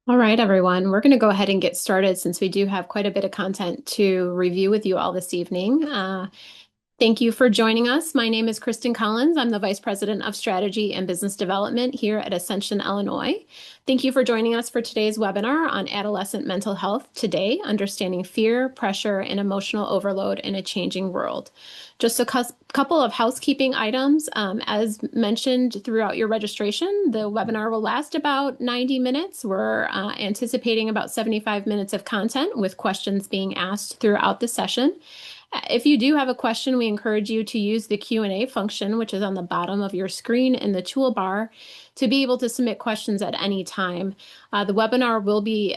All right, everyone, we're going to go ahead and get started since we do have quite a bit of content to review with you all this evening. Thank you for joining us. My name is Kristen Collins. I'm the Vice President of Strategy and Business Development here at Ascension Illinois. Thank you for joining us for today's webinar on adolescent mental health today, understanding fear, pressure, and emotional overload in a changing world. Just a couple of housekeeping items. As mentioned throughout your registration, the webinar will last about 90 minutes. We're anticipating about 75 minutes of content with questions being asked throughout the session. If you do have a question, we encourage you to use the Q&A function, which is on the bottom of your screen in the toolbar, to be able to submit questions at any time. The webinar will be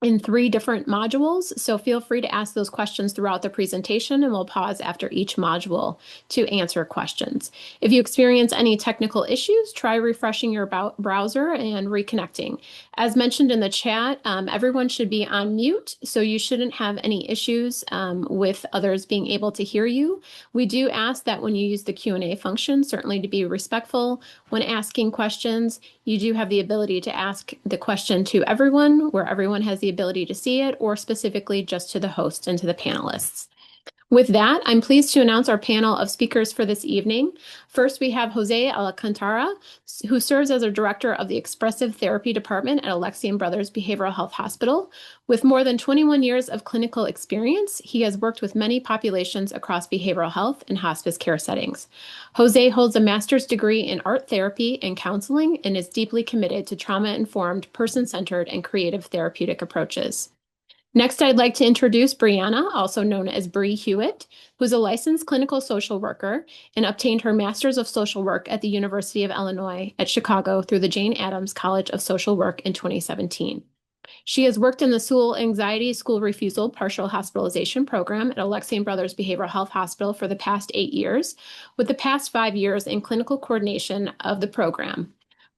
in 3 different modules, so feel free to ask those questions throughout the presentation, and we'll pause after each module to answer questions. If you experience any technical issues, try refreshing your browser and reconnecting. As mentioned in the chat, everyone should be on mute, so you shouldn't have any issues with others being able to hear you. We do ask that when you use the Q&A function, certainly to be respectful when asking questions. You do have the ability to ask the question to everyone, where everyone has the ability to see it, or specifically just to the host and to the panelists. With that, I'm pleased to announce our panel of speakers for this evening. First, we have Jose Alcantara, who serves as a director of the Expressive Therapy Department at Alexian Brothers Behavioral Health Hospital. With more than 21 years of clinical experience, he has worked with many populations across behavioral health and hospice care settings. Jose holds a master's degree in art therapy and counseling and is deeply committed to trauma-informed, person-centered, and creative therapeutic approaches. Next, I'd like to introduce Brianna, also known as Bree Hewett, who's a licensed clinical social worker and obtained her Master's of Social Work at the University of Illinois at Chicago through the Jane Addams College of Social Work in 2017. She has worked in the School Anxiety School Refusal Partial Hospitalization Program at Alexian Brothers Behavioral Health Hospital for the past 8 years, with the past 5 years in clinical coordination of the program.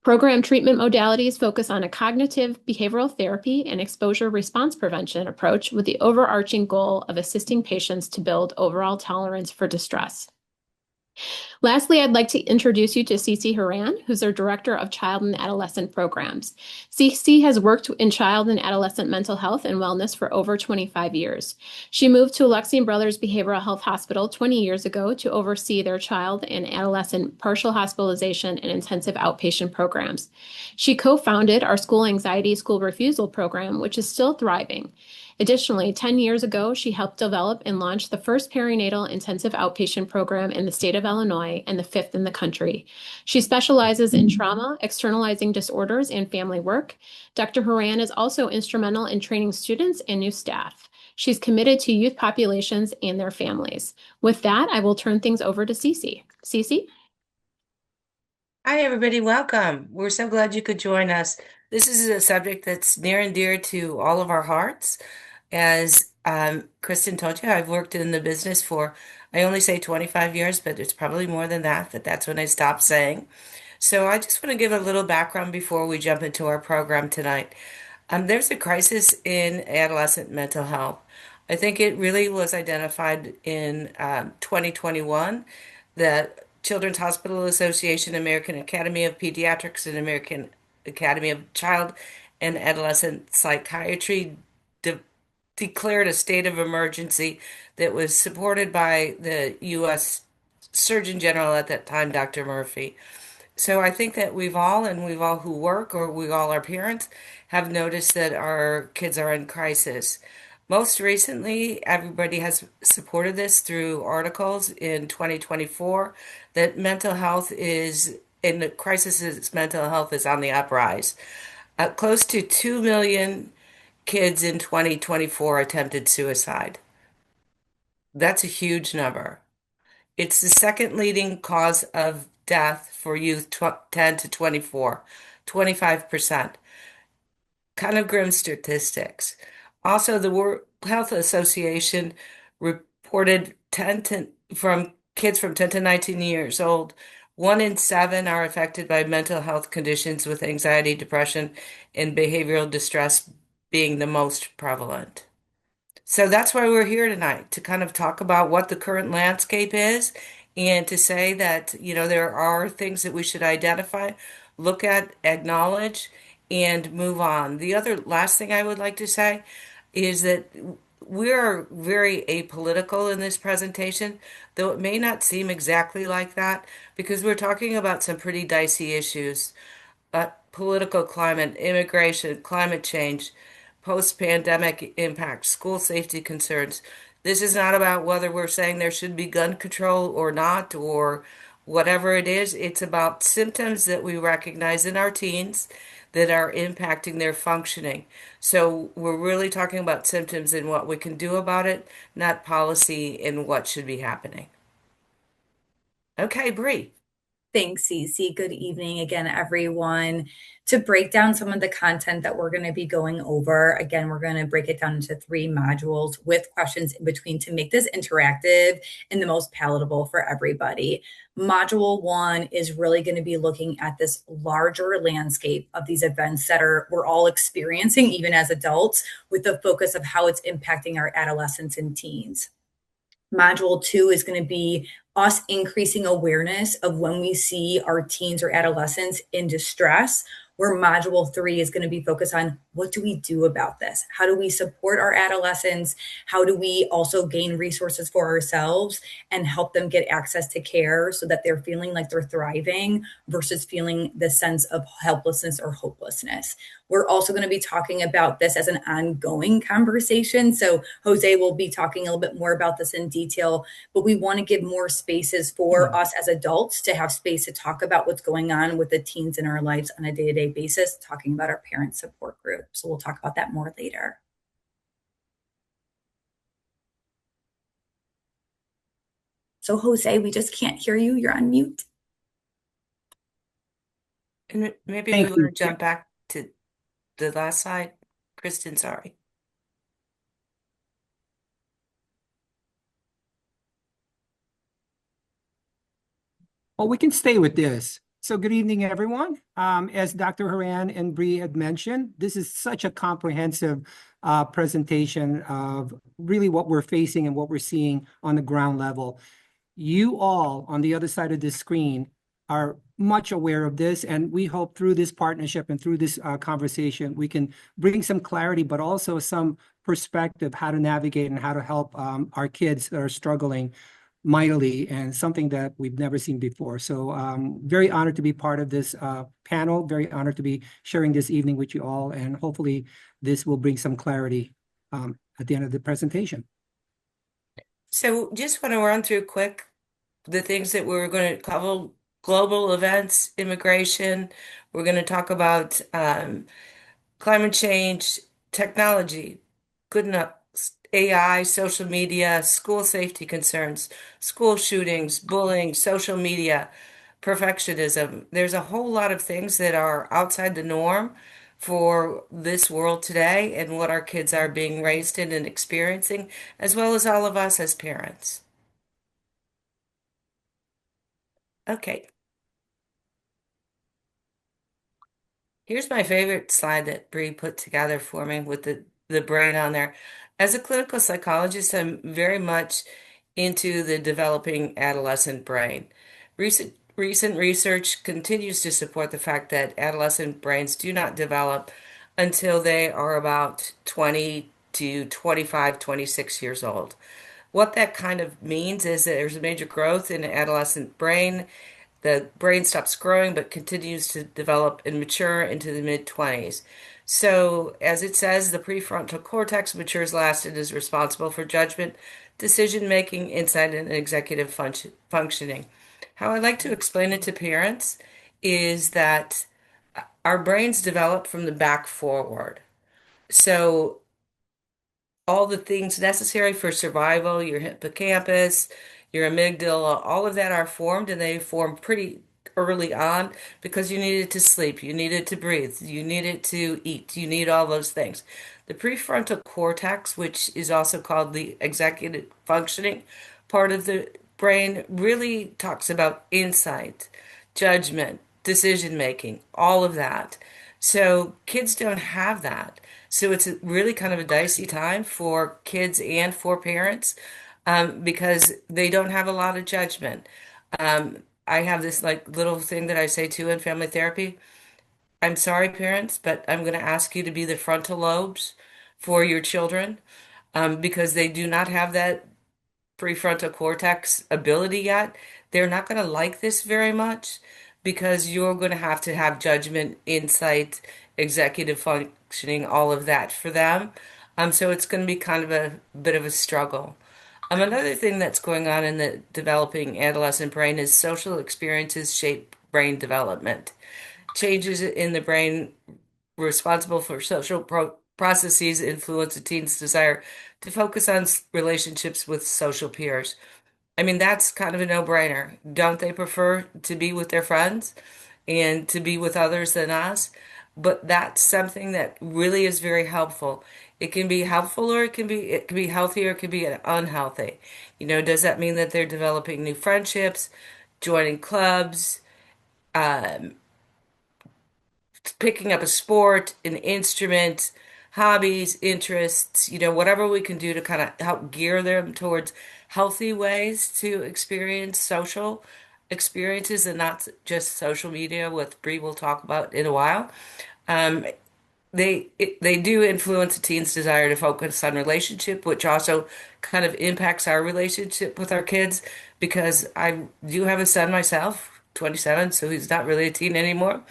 Program treatment modalities focus on a cognitive behavioral therapy and exposure response prevention approach with the overarching goal of assisting patients to build overall tolerance for distress. Lastly, I'd like to introduce you to Cecelia Horan, who's our Director of Child and Adolescent Programs. Cece has worked in child and adolescent mental health and wellness for over 25 years. She moved to Alexian Brothers Behavioral Health Hospital 20 years ago to oversee their child and adolescent partial hospitalization and intensive outpatient programs. She co-founded our School Anxiety School Refusal program, which is still thriving. Additionally, 10 years ago, she helped develop and launch the first perinatal intensive outpatient program in the state of Illinois and the 5th in the country. She specializes in trauma, externalizing disorders, and family work. Dr. Horan is also instrumental in training students and new staff. She's committed to youth populations and their families. With that, I will turn things over to Cece. Cece? Hi, everybody. Welcome. We're so glad you could join us. This is a subject that's near and dear to all of our hearts. As Kristen told you, I've worked in the business for, I only say 25 years, but it's probably more than that, but that's when I stopped saying. So I just want to give a little background before we jump into our program tonight. There's a crisis in adolescent mental health. I think it really was identified in 2021 that Children's Hospital Association, American Academy of Pediatrics, and American Academy of Child and Adolescent Psychiatry declared a state of emergency that was supported by the U.S. Surgeon General at that time, Dr. Murphy. So I think that we've all who work, or we all our parents, have noticed that our kids are in crisis. Most recently, everybody has supported this through articles in 2024 that mental health is, in the crisis, mental health is on the uprise. Close to 2 million kids in 2024 attempted suicide. That's a huge number. It's the second leading cause of death for youth 10 to 24, 25%. Kind of grim statistics. Also, the World Health Association reported from kids from 10 to 19 years old, 1 in 7 are affected by mental health conditions, with anxiety, depression, and behavioral distress being the most prevalent. So that's why we're here tonight, to kind of talk about what the current landscape is and to say that, there are things that we should identify, look at, acknowledge, and move on. The other last thing I would like to say is that we're very apolitical in this presentation, though it may not seem exactly like that because we're talking about some pretty dicey issues, political climate, immigration, climate change, post-pandemic impact, school safety concerns. This is not about whether we're saying there should be gun control or not, or whatever it is. It's about symptoms that we recognize in our teens that are impacting their functioning. So we're really talking about symptoms and what we can do about it, not policy and what should be happening. Okay, Bree. Thanks, Cece. Good evening again, everyone. To break down some of the content that we're going to be going over, again, we're going to break it down into 3 modules with questions in between to make this interactive and the most palatable for everybody. Module 1 is really going to be looking at this larger landscape of these events that we're all experiencing, even as adults, with the focus of how it's impacting our adolescents and teens. Module 2 is going to be us increasing awareness of when we see our teens or adolescents in distress, where module 3 is going to be focused on what do we do about this? How do we support our adolescents? How do we also gain resources for ourselves and help them get access to care so that they're feeling like they're thriving versus feeling the sense of helplessness or hopelessness? We're also going to be talking about this as an ongoing conversation. So Jose will be talking a little bit more about this in detail, but we want to give more spaces for us as adults to have space to talk about what's going on with the teens in our lives on a day-to-day basis, talking about our parent support group. So we'll talk about that more later. So Jose, we just can't hear you. You're on mute. And maybe we Thank want to you. jump back to the last slide. Kristen, sorry. Well, we can stay with this. So good evening, everyone. As Dr. Horan and Bree had mentioned, this is such a comprehensive presentation of really what we're facing and what we're seeing on the ground level. You all on the other side of the screen are much aware of this, and we hope through this partnership and through this conversation, we can bring some clarity, but also some perspective how to navigate and how to help our kids that are struggling mightily, and something that we've never seen before. So very honored to be part of this panel, very honored to be sharing this evening with you all, and hopefully this will bring some clarity at the end of the presentation. So just want to run through quick the things that we're going to cover: global events, immigration. We're going to talk about climate change, technology, good enough, AI, social media, school safety concerns, school shootings, bullying, social media, perfectionism. There's a whole lot of things that are outside the norm for this world today and what our kids are being raised in and experiencing, as well as all of us as parents. Okay, here's my favorite slide that Bree put together for me with the brain on there. As a clinical psychologist, I'm very much into the developing adolescent brain. Recent research continues to support the fact that adolescent brains do not develop until they are about 20 to 25, 26 years old. What that kind of means is that there's a major growth in the adolescent brain. The brain stops growing but continues to develop and mature into the mid-20s. So, as it says, the prefrontal cortex matures last and is responsible for judgment, decision making, insight, and executive functioning. How I like to explain it to parents is that our brains develop from the back forward. So, all the things necessary for survival, your hippocampus, your amygdala, all of that are formed, and they form pretty early on because you needed to sleep, you needed to breathe, you needed to eat, you need all those things. The prefrontal cortex, which is also called the executive functioning part of the brain, really talks about insight, judgment, decision making, all of that. So kids don't have that. So it's really kind of a dicey time for kids and for parents because they don't have a lot of judgment. I have this like little thing that I say too in family therapy. I'm sorry, parents, but I'm going to ask you to be the frontal lobes for your children, because they do not have that prefrontal cortex ability yet. They're not going to like this very much because you're going to have judgment, insight, executive functioning, all of that for them. So it's going to be kind of a bit of a struggle. Another thing that's going on in the developing adolescent brain is social experiences shape brain development. Changes in the brain responsible for social processes influence a teen's desire to focus on relationships with social peers. I mean, that's kind of a no-brainer. Don't they prefer to be with their friends and to be with others than us? But that's something that really is very helpful. It can be helpful or it can be healthy or it can be unhealthy. Does that mean that they're developing new friendships, joining clubs, um, picking up a sport, an instrument, hobbies, interests, whatever we can do to kind of help gear them towards healthy ways to experience social experiences and not just social media, what Bree will talk about in a while. Um, they do influence a teen's desire to focus on relationship, which also kind of impacts our relationship with our kids because I do have a son myself, 27, so he's not really a teen anymore.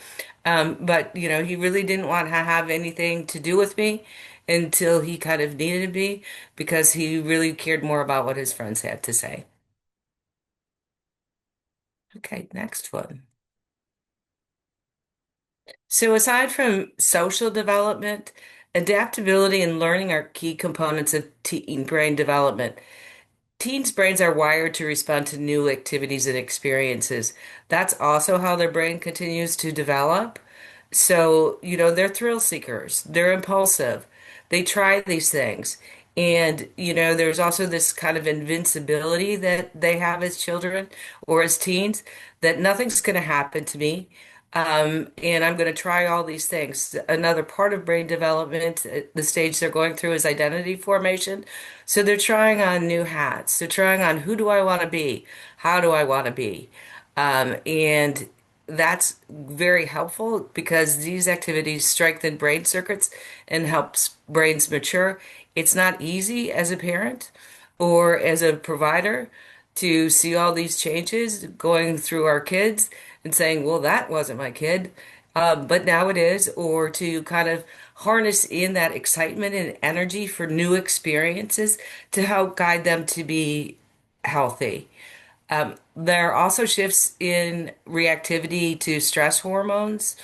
But he really didn't want to have anything to do with me until he kind of needed me because he really cared more about what his friends had to say. Okay, next one. So aside from social development, adaptability and learning are key components of teen brain development. Teens' brains are wired to respond to new activities and experiences. That's also how their brain continues to develop. So, they're thrill seekers, they're impulsive, they try these things. And, there's also this kind of invincibility that they have as children or as teens that nothing's going to happen to me. And I'm going to try all these things. Another part of brain development, the stage they're going through is identity formation. So they're trying on new hats. They're trying on who do I want to be? How do I want to be? And that's very helpful because these activities strengthen brain circuits and helps brains mature. It's not easy as a parent or as a provider to see all these changes going through our kids and saying, well, that wasn't my kid, but now it is, or to kind of harness in that excitement and energy for new experiences to help guide them to be healthy. There are also shifts in reactivity to stress hormones.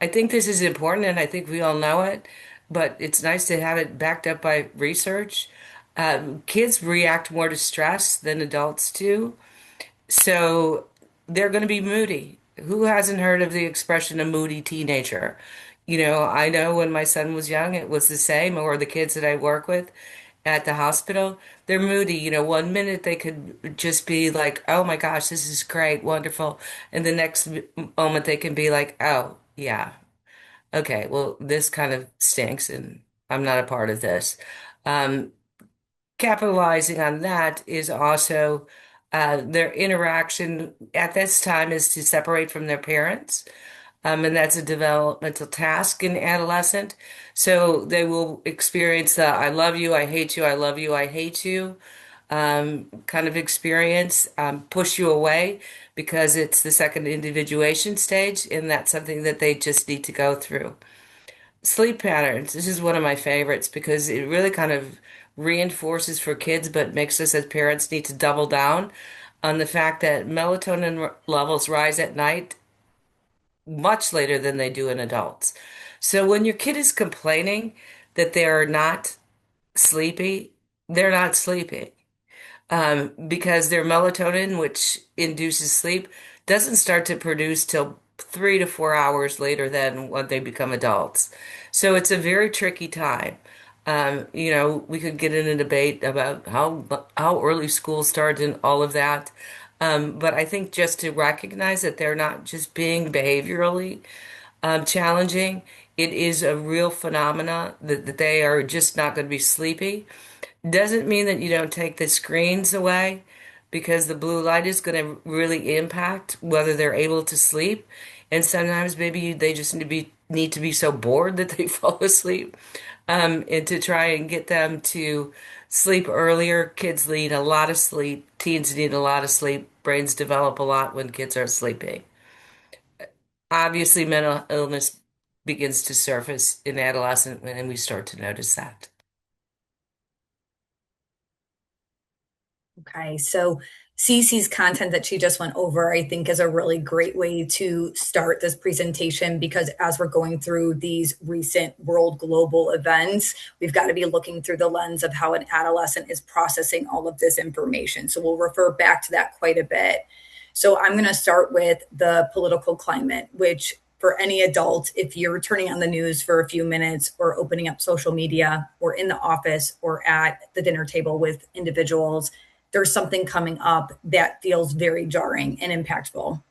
I think this is important, and I think we all know it, but it's nice to have it backed up by research. Kids react more to stress than adults do, so they're going to be moody. Who hasn't heard of the expression a moody teenager? I know when my son was young, it was the same, or the kids that I work with at the hospital, they're moody. One minute they could just be like, oh my gosh, this is great, wonderful. And the next moment they can be like, oh, yeah, okay, well, this kind of stinks and I'm not a part of this. Um, Capitalizing on that is also their interaction at this time is to separate from their parents. And that's a developmental task in adolescent. So they will experience the I love you, I hate you, I love you, I hate you kind of experience, push you away because it's the second individuation stage, and that's something that they just need to go through. Sleep patterns. This is one of my favorites because it really kind of reinforces for kids, but makes us as parents need to double down on the fact that melatonin levels rise at night much later than they do in adults. So when your kid is complaining that they're not sleepy, they're not sleeping because their melatonin, which induces sleep, doesn't start to produce till 3 to 4 hours later than when they become adults. So it's a very tricky time. We could get in a debate about how early school starts and all of that. But I think just to recognize that they're not just being behaviorally challenging, it is a real phenomena that they are just not going to be sleepy. Doesn't mean that you don't take the screens away because the blue light is going to really impact whether they're able to sleep. And sometimes maybe they just need to be need to be so bored that they fall asleep, and to try and get them to sleep earlier. Kids need a lot of sleep. Teens need a lot of sleep. Brains develop a lot when kids are sleeping. Obviously, mental illness begins to surface in adolescent when we start to notice that. Okay, so Cece's content that she just went over, I think, is a really great way to start this presentation because as we're going through these recent world global events, we've got to be looking through the lens of how an adolescent is processing all of this information. So we'll refer back to that quite a bit. So I'm going to start with the political climate, which for any adult, if you're turning on the news for a few minutes or opening up social media or in the office or at the dinner table with individuals, there's something coming up that feels very jarring and impactful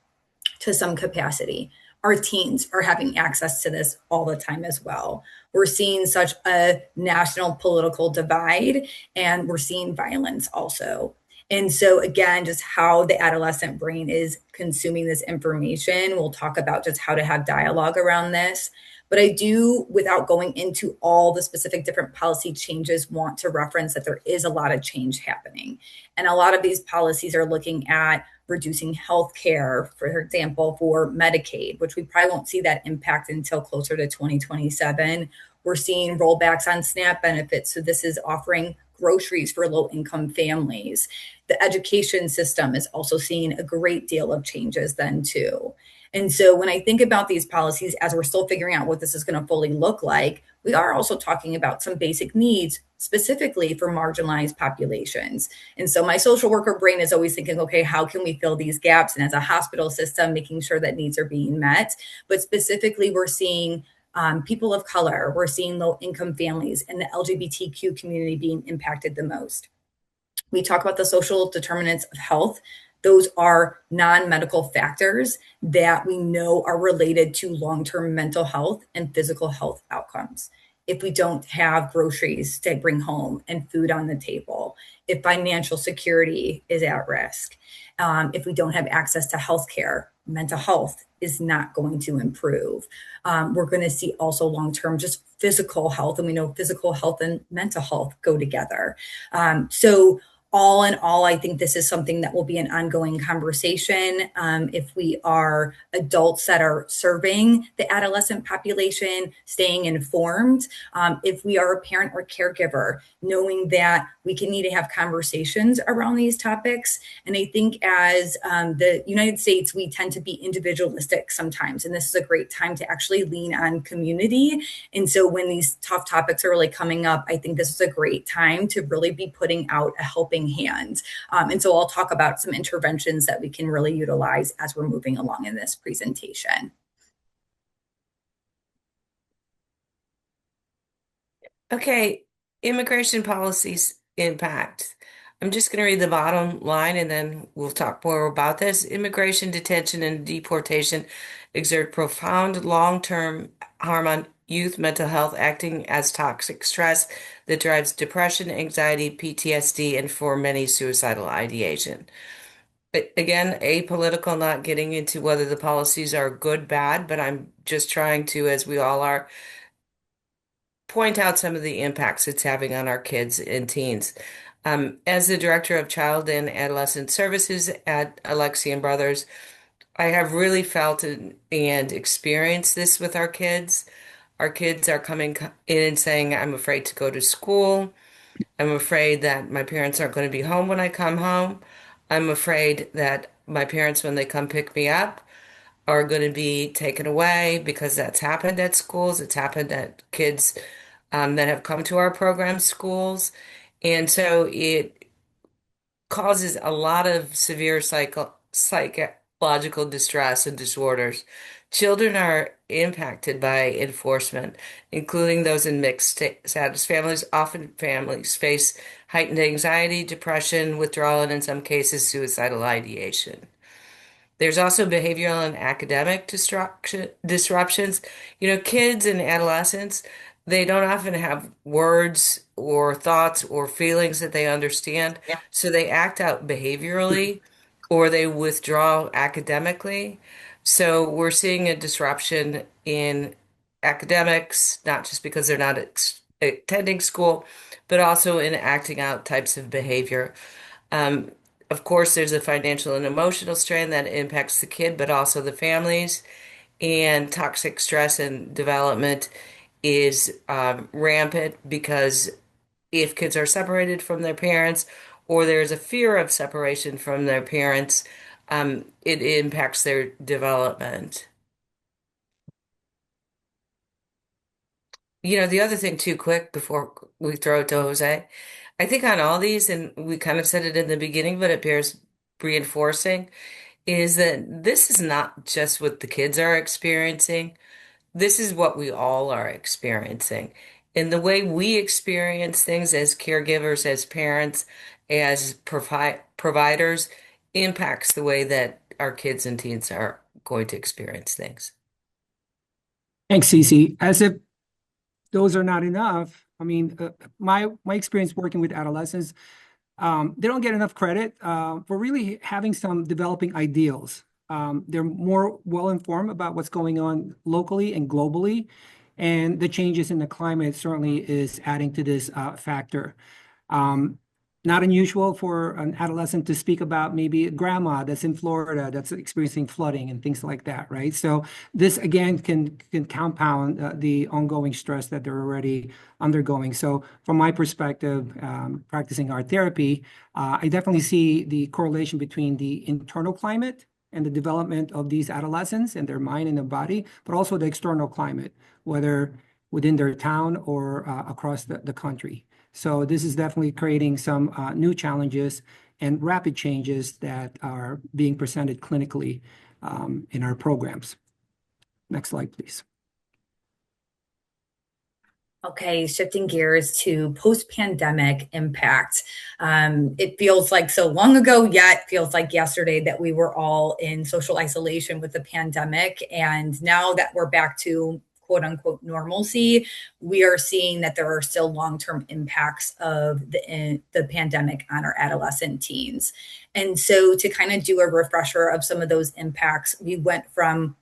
to some capacity. Our teens are having access to this all the time as well. We're seeing such a national political divide and we're seeing violence also. And so, again, just how the adolescent brain is consuming this information. We'll talk about just how to have dialogue around this. But I do, without going into all the specific different policy changes, want to reference that there is a lot of change happening. And a lot of these policies are looking at reducing health care, for example, for Medicaid, which we probably won't see that impact until closer to 2027. We're seeing rollbacks on SNAP benefits. So this is offering groceries for low income families. The education system is also seeing a great deal of changes then too. And so when I think about these policies, as we're still figuring out what this is going to fully look like, we are also talking about some basic needs specifically for marginalized populations. And so my social worker brain is always thinking, okay, how can we fill these gaps? And as a hospital system, making sure that needs are being met. But specifically, we're seeing people of color, we're seeing low income families and the LGBTQ community being impacted the most. We talk about the social determinants of health. Those are non-medical factors that we know are related to long-term mental health and physical health outcomes. If we don't have groceries to bring home and food on the table, if financial security is at risk, if we don't have access to healthcare, mental health is not going to improve. We're going to see also long-term just physical health, and we know physical health and mental health go together. So all in all, I think this is something that will be an ongoing conversation. If we are adults that are serving the adolescent population, staying informed. If we are a parent or caregiver, knowing that we can need to have conversations around these topics. And I think as the United States, we tend to be individualistic sometimes. And this is a great time to actually lean on community. And so when these tough topics are really coming up, I think this is a great time to really be putting out a helping hand. And so I'll talk about some interventions that we can really utilize as we're moving along in this presentation. Okay, immigration policies impact. I'm just going to read the bottom line and then we'll talk more about this. Immigration, detention, and deportation exert profound long-term harm on youth mental health, acting as toxic stress that drives depression, anxiety, PTSD, and for many, suicidal ideation. Again, apolitical, not getting into whether the policies are good, bad, but I'm just trying to, as we all are, point out some of the impacts it's having on our kids and teens. As the director of child and adolescent services at Alexian Brothers, I have really felt and experienced this with our kids. Our kids are coming in and saying, I'm afraid to go to school. I'm afraid that my parents aren't going to be home when I come home. I'm afraid that my parents, when they come pick me up, are going to be taken away because that's happened at schools. It's happened at kids that have come to our program schools. And so it causes a lot of severe psychological distress and disorders. Children are impacted by enforcement, including those in mixed status families. Often families face heightened anxiety, depression, withdrawal, and in some cases, suicidal ideation. There's also behavioral and academic disruptions. You know, kids and adolescents, they don't often have words or thoughts or feelings that they understand. Yeah. So they act out behaviorally or they withdraw academically. So we're seeing a disruption in academics, not just because they're not attending school, but also in acting out types of behavior. Um, of course, there's a financial and emotional strain that impacts the kid, but also the families. And toxic stress and development is rampant because if kids are separated from their parents or there's a fear of separation from their parents, it impacts their development. The other thing too, quick before we throw it to Jose, I think on all these, and we kind of said it in the beginning, but it bears reinforcing, is that this is not just what the kids are experiencing. This is what we all are experiencing. And the way we experience things as caregivers, as parents, as providers impacts the way that our kids and teens are going to experience things. Thanks, Cece. As if those are not enough, I mean, my experience working with adolescents, they don't get enough credit for really having some developing ideals. They're more well-informed about what's going on locally and globally, and the changes in the climate certainly is adding to this factor. Um, Not unusual for an adolescent to speak about maybe a grandma that's in Florida that's experiencing flooding and things like that, right? So this again can compound the ongoing stress that they're already undergoing. So from my perspective, practicing art therapy, I definitely see the correlation between the internal climate and the development of these adolescents and their mind and their body, but also the external climate, whether within their town or across the country. So this is definitely creating some new challenges and rapid changes that are being presented clinically in our programs. Next slide, please. Okay, shifting gears to post-pandemic impact. It feels like so long ago, yet feels like yesterday that we were all in social isolation with the pandemic. And now that we're back to quote unquote normalcy, we are seeing that there are still long-term impacts of the pandemic on our adolescent teens. And so to kind of do a refresher of some of those impacts, we went from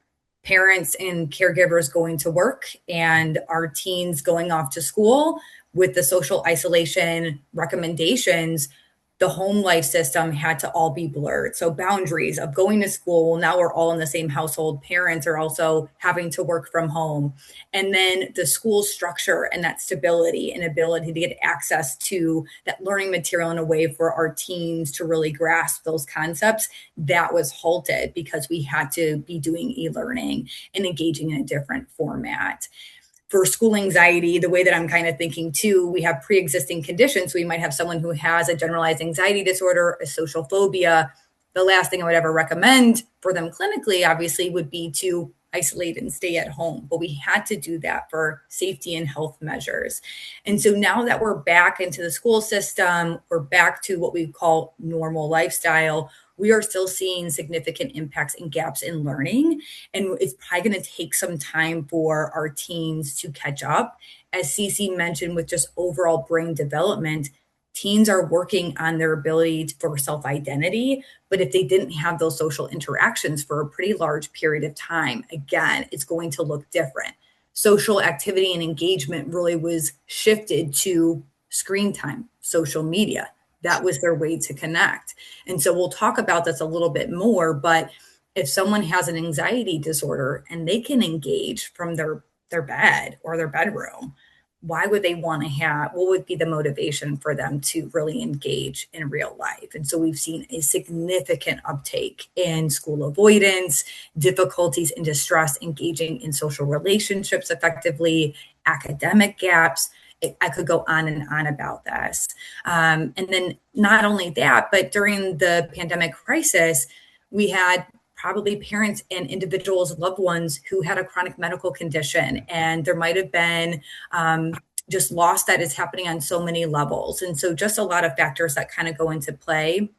parents and caregivers going to work and our teens going off to school with the social isolation recommendations. The home life system had to all be blurred. So boundaries of going to school, well, now we're all in the same household. Parents are also having to work from home. And then the school structure and that stability and ability to get access to that learning material in a way for our teens to really grasp those concepts, that was halted because we had to be doing e-learning and engaging in a different format. For school anxiety, the way that I'm kind of thinking too, we have pre-existing conditions. We might have someone who has a generalized anxiety disorder, a social phobia. The last thing I would ever recommend for them clinically, obviously, would be to isolate and stay at home. But we had to do that for safety and health measures. And so now that we're back into the school system, we're back to what we call normal lifestyle, we are still seeing significant impacts and gaps in learning. And it's probably going to take some time for our teens to catch up. As Cece mentioned, with just overall brain development, teens are working on their ability for self-identity. But if they didn't have those social interactions for a pretty large period of time, again, it's going to look different. Social activity and engagement really was shifted to screen time, social media. That was their way to connect. And so we'll talk about this a little bit more, but if someone has an anxiety disorder and they can engage from their bed or their bedroom, why would they want to what would be the motivation for them to really engage in real life? And so we've seen a significant uptake in school avoidance, difficulties and distress engaging in social relationships effectively, academic gaps. I could go on and on about this. And then not only that, but during the pandemic crisis, we had probably parents and individuals, loved ones who had a chronic medical condition. And there might have been just loss that is happening on so many levels. And so just a lot of factors that kind of go into play.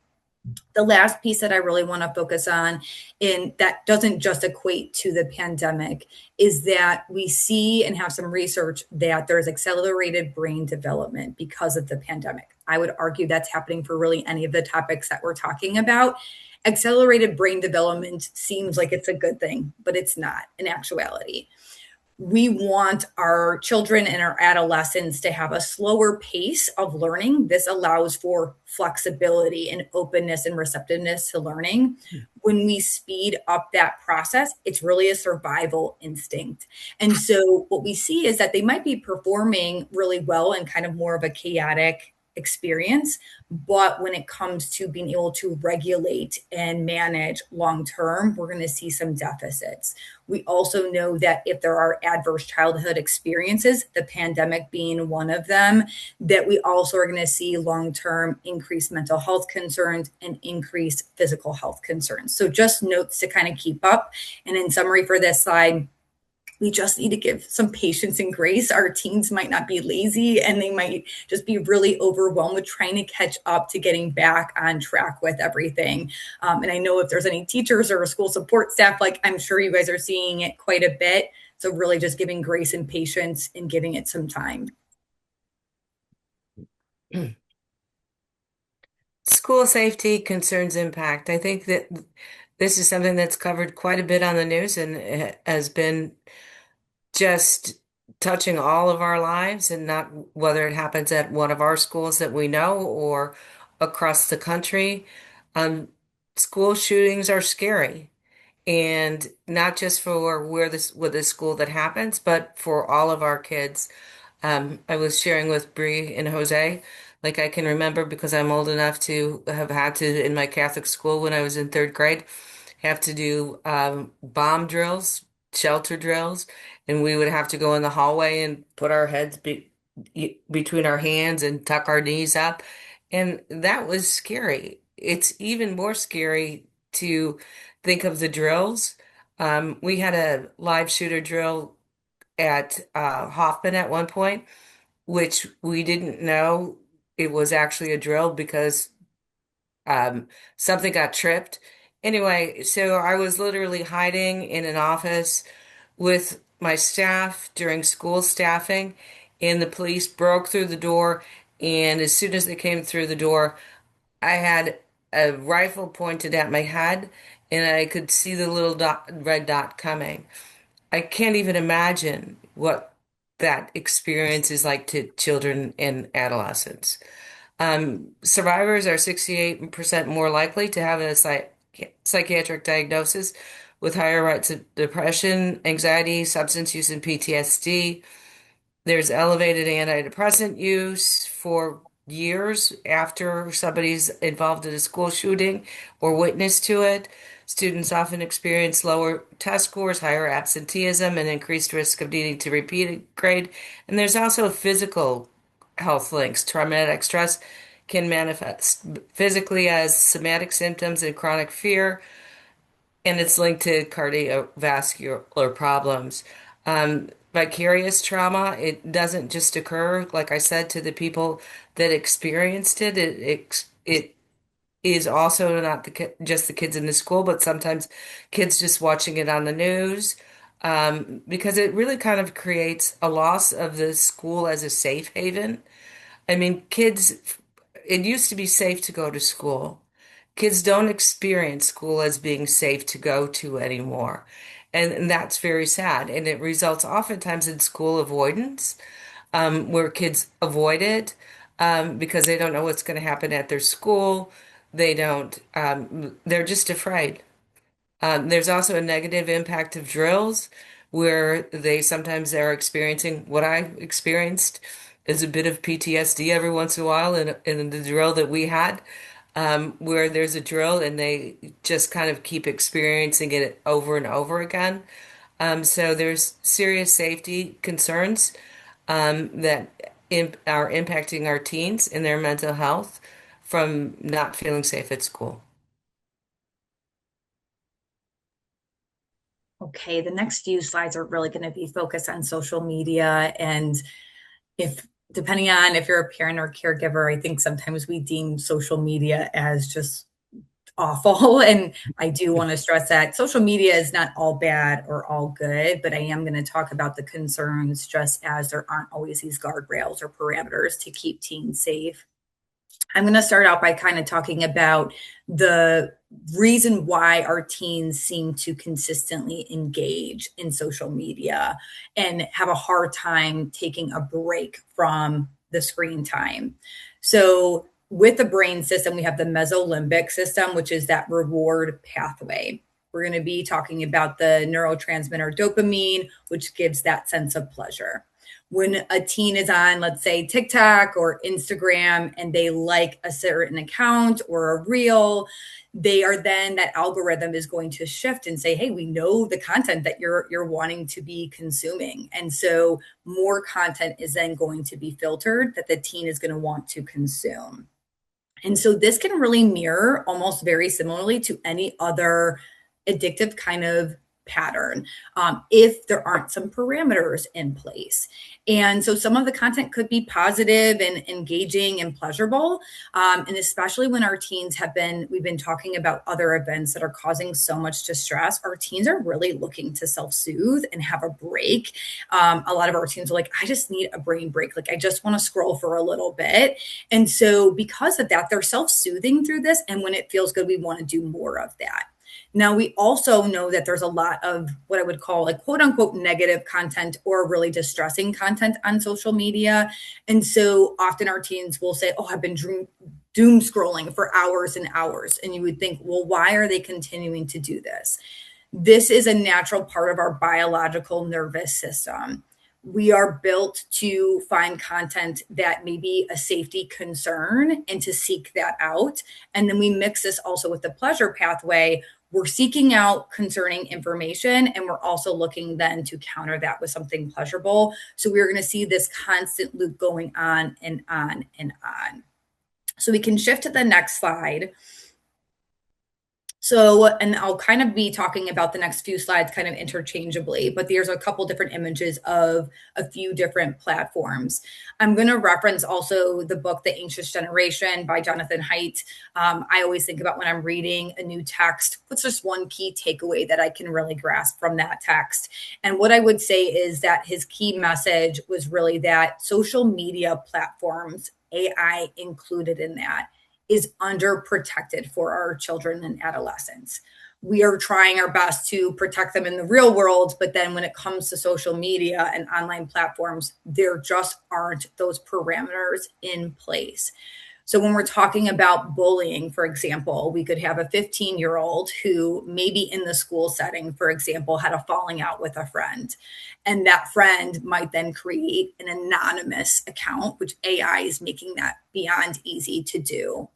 The last piece that I really want to focus on, and that doesn't just equate to the pandemic, is that we see and have some research that there's accelerated brain development because of the pandemic. I would argue that's happening for really any of the topics that we're talking about. Accelerated brain development seems like it's a good thing, but it's not in actuality. We want our children and our adolescents to have a slower pace of learning. This allows for flexibility and openness and receptiveness to learning. When we speed up that process, it's really a survival instinct. And so what we see is that they might be performing really well in kind of more of a chaotic experience, but when it comes to being able to regulate and manage long term, we're going to see some deficits. We also know that if there are adverse childhood experiences, the pandemic being one of them, that we also are going to see long term increased mental health concerns and increased physical health concerns. So just notes to kind of keep up. And in summary for this slide, we just need to give some patience and grace. Our teens might not be lazy and they might just be really overwhelmed with trying to catch up to getting back on track with everything. And I know if there's any teachers or school support staff, like I'm sure you guys are seeing it quite a bit. So really just giving grace and patience and giving it some time. School safety concerns impact. I think that this is something that's covered quite a bit on the news and it has been just touching all of our lives, and not whether it happens at one of our schools that we know or across the country. Um, School shootings are scary, and not just for with the school that happens, but for all of our kids. I was sharing with Bree and Jose, like I can remember because I'm old enough to have had to, in my Catholic school when I was in third grade, have to do bomb drills, shelter drills, and we would have to go in the hallway and put our heads between our hands and tuck our knees up. And that was scary. It's even more scary to think of the drills. We had a live shooter drill at Hoffman at one point, which we didn't know it was actually a drill because something got tripped. Anyway, so I was literally hiding in an office with my staff during school staffing, and the police broke through the door. And as soon as they came through the door, I had a rifle pointed at my head, and I could see the little red dot coming. I can't even imagine what that experience is like to children and adolescents. Survivors are 68% more likely to have a psychiatric diagnosis with higher rates of depression, anxiety, substance use, and PTSD. There's elevated antidepressant use for years after somebody's involved in a school shooting or witness to it. Students often experience lower test scores, higher absenteeism, and increased risk of needing to repeat a grade. And there's also physical health links. Traumatic stress can manifest physically as somatic symptoms and chronic fear, and it's linked to cardiovascular problems. Vicarious trauma, it doesn't just occur, like I said, to the people that experienced it. It is also not just the kids in the school, but sometimes kids just watching it on the news, because it really kind of creates a loss of the school as a safe haven. I mean, it used to be safe to go to school. Kids don't experience school as being safe to go to anymore. And that's very sad. And it results oftentimes in school avoidance, where kids avoid it because they don't know what's going to happen at their school. They're just afraid. There's also a negative impact of drills where they sometimes are experiencing what I experienced is a bit of PTSD every once in a while in the drill that we had, where there's a drill and they just kind of keep experiencing it over and over again. So there's serious safety concerns that are impacting our teens and their mental health from not feeling safe at school. Okay, the next few slides are really going to be focused on social media. And if depending on if you're a parent or caregiver, I think sometimes we deem social media as just awful. And I do want to stress that social media is not all bad or all good, but I am going to talk about the concerns just as there aren't always these guardrails or parameters to keep teens safe. I'm going to start out by kind of talking about the reason why our teens seem to consistently engage in social media and have a hard time taking a break from the screen time. So with the brain system, we have the mesolimbic system, which is that reward pathway. We're going to be talking about the neurotransmitter dopamine, which gives that sense of pleasure. When a teen is on, let's say, TikTok or Instagram, and they like a certain account or a reel, they are then, that algorithm is going to shift and say, hey, we know the content that you're wanting to be consuming. And so more content is then going to be filtered that the teen is going to want to consume. And so this can really mirror almost very similarly to any other addictive kind of pattern if there aren't some parameters in place. And so some of the content could be positive and engaging and pleasurable. And especially when our teens we've been talking about other events that are causing so much distress, our teens are really looking to self-soothe and have a break. A lot of our teens are like, I just need a brain break. Like, I just want to scroll for a little bit. And so because of that, they're self-soothing through this. And when it feels good, we want to do more of that. Now, we also know that there's a lot of what I would call like quote unquote negative content or really distressing content on social media. And so often our teens will say, oh, I've been doom scrolling for hours and hours. And you would think, well, why are they continuing to do this? This is a natural part of our biological nervous system. We are built to find content that may be a safety concern and to seek that out. And then we mix this also with the pleasure pathway. We're seeking out concerning information, and we're also looking then to counter that with something pleasurable. So we're going to see this constant loop going on and on and on. So we can shift to the next slide. So, and I'll kind of be talking about the next few slides kind of interchangeably, but there's a couple different images of a few different platforms. I'm going to reference also the book, The Anxious Generation by Jonathan Haidt. I always think about when I'm reading a new text, what's just one key takeaway that I can really grasp from that text? And what I would say is that his key message was really that social media platforms, AI included in that, is underprotected for our children and adolescents. We are trying our best to protect them in the real world, but then when it comes to social media and online platforms, there just aren't those parameters in place. So when we're talking about bullying, for example, we could have a 15-year-old who maybe in the school setting, for example, had a falling out with a friend. And that friend might then create an anonymous account, which AI is making that beyond easy to do.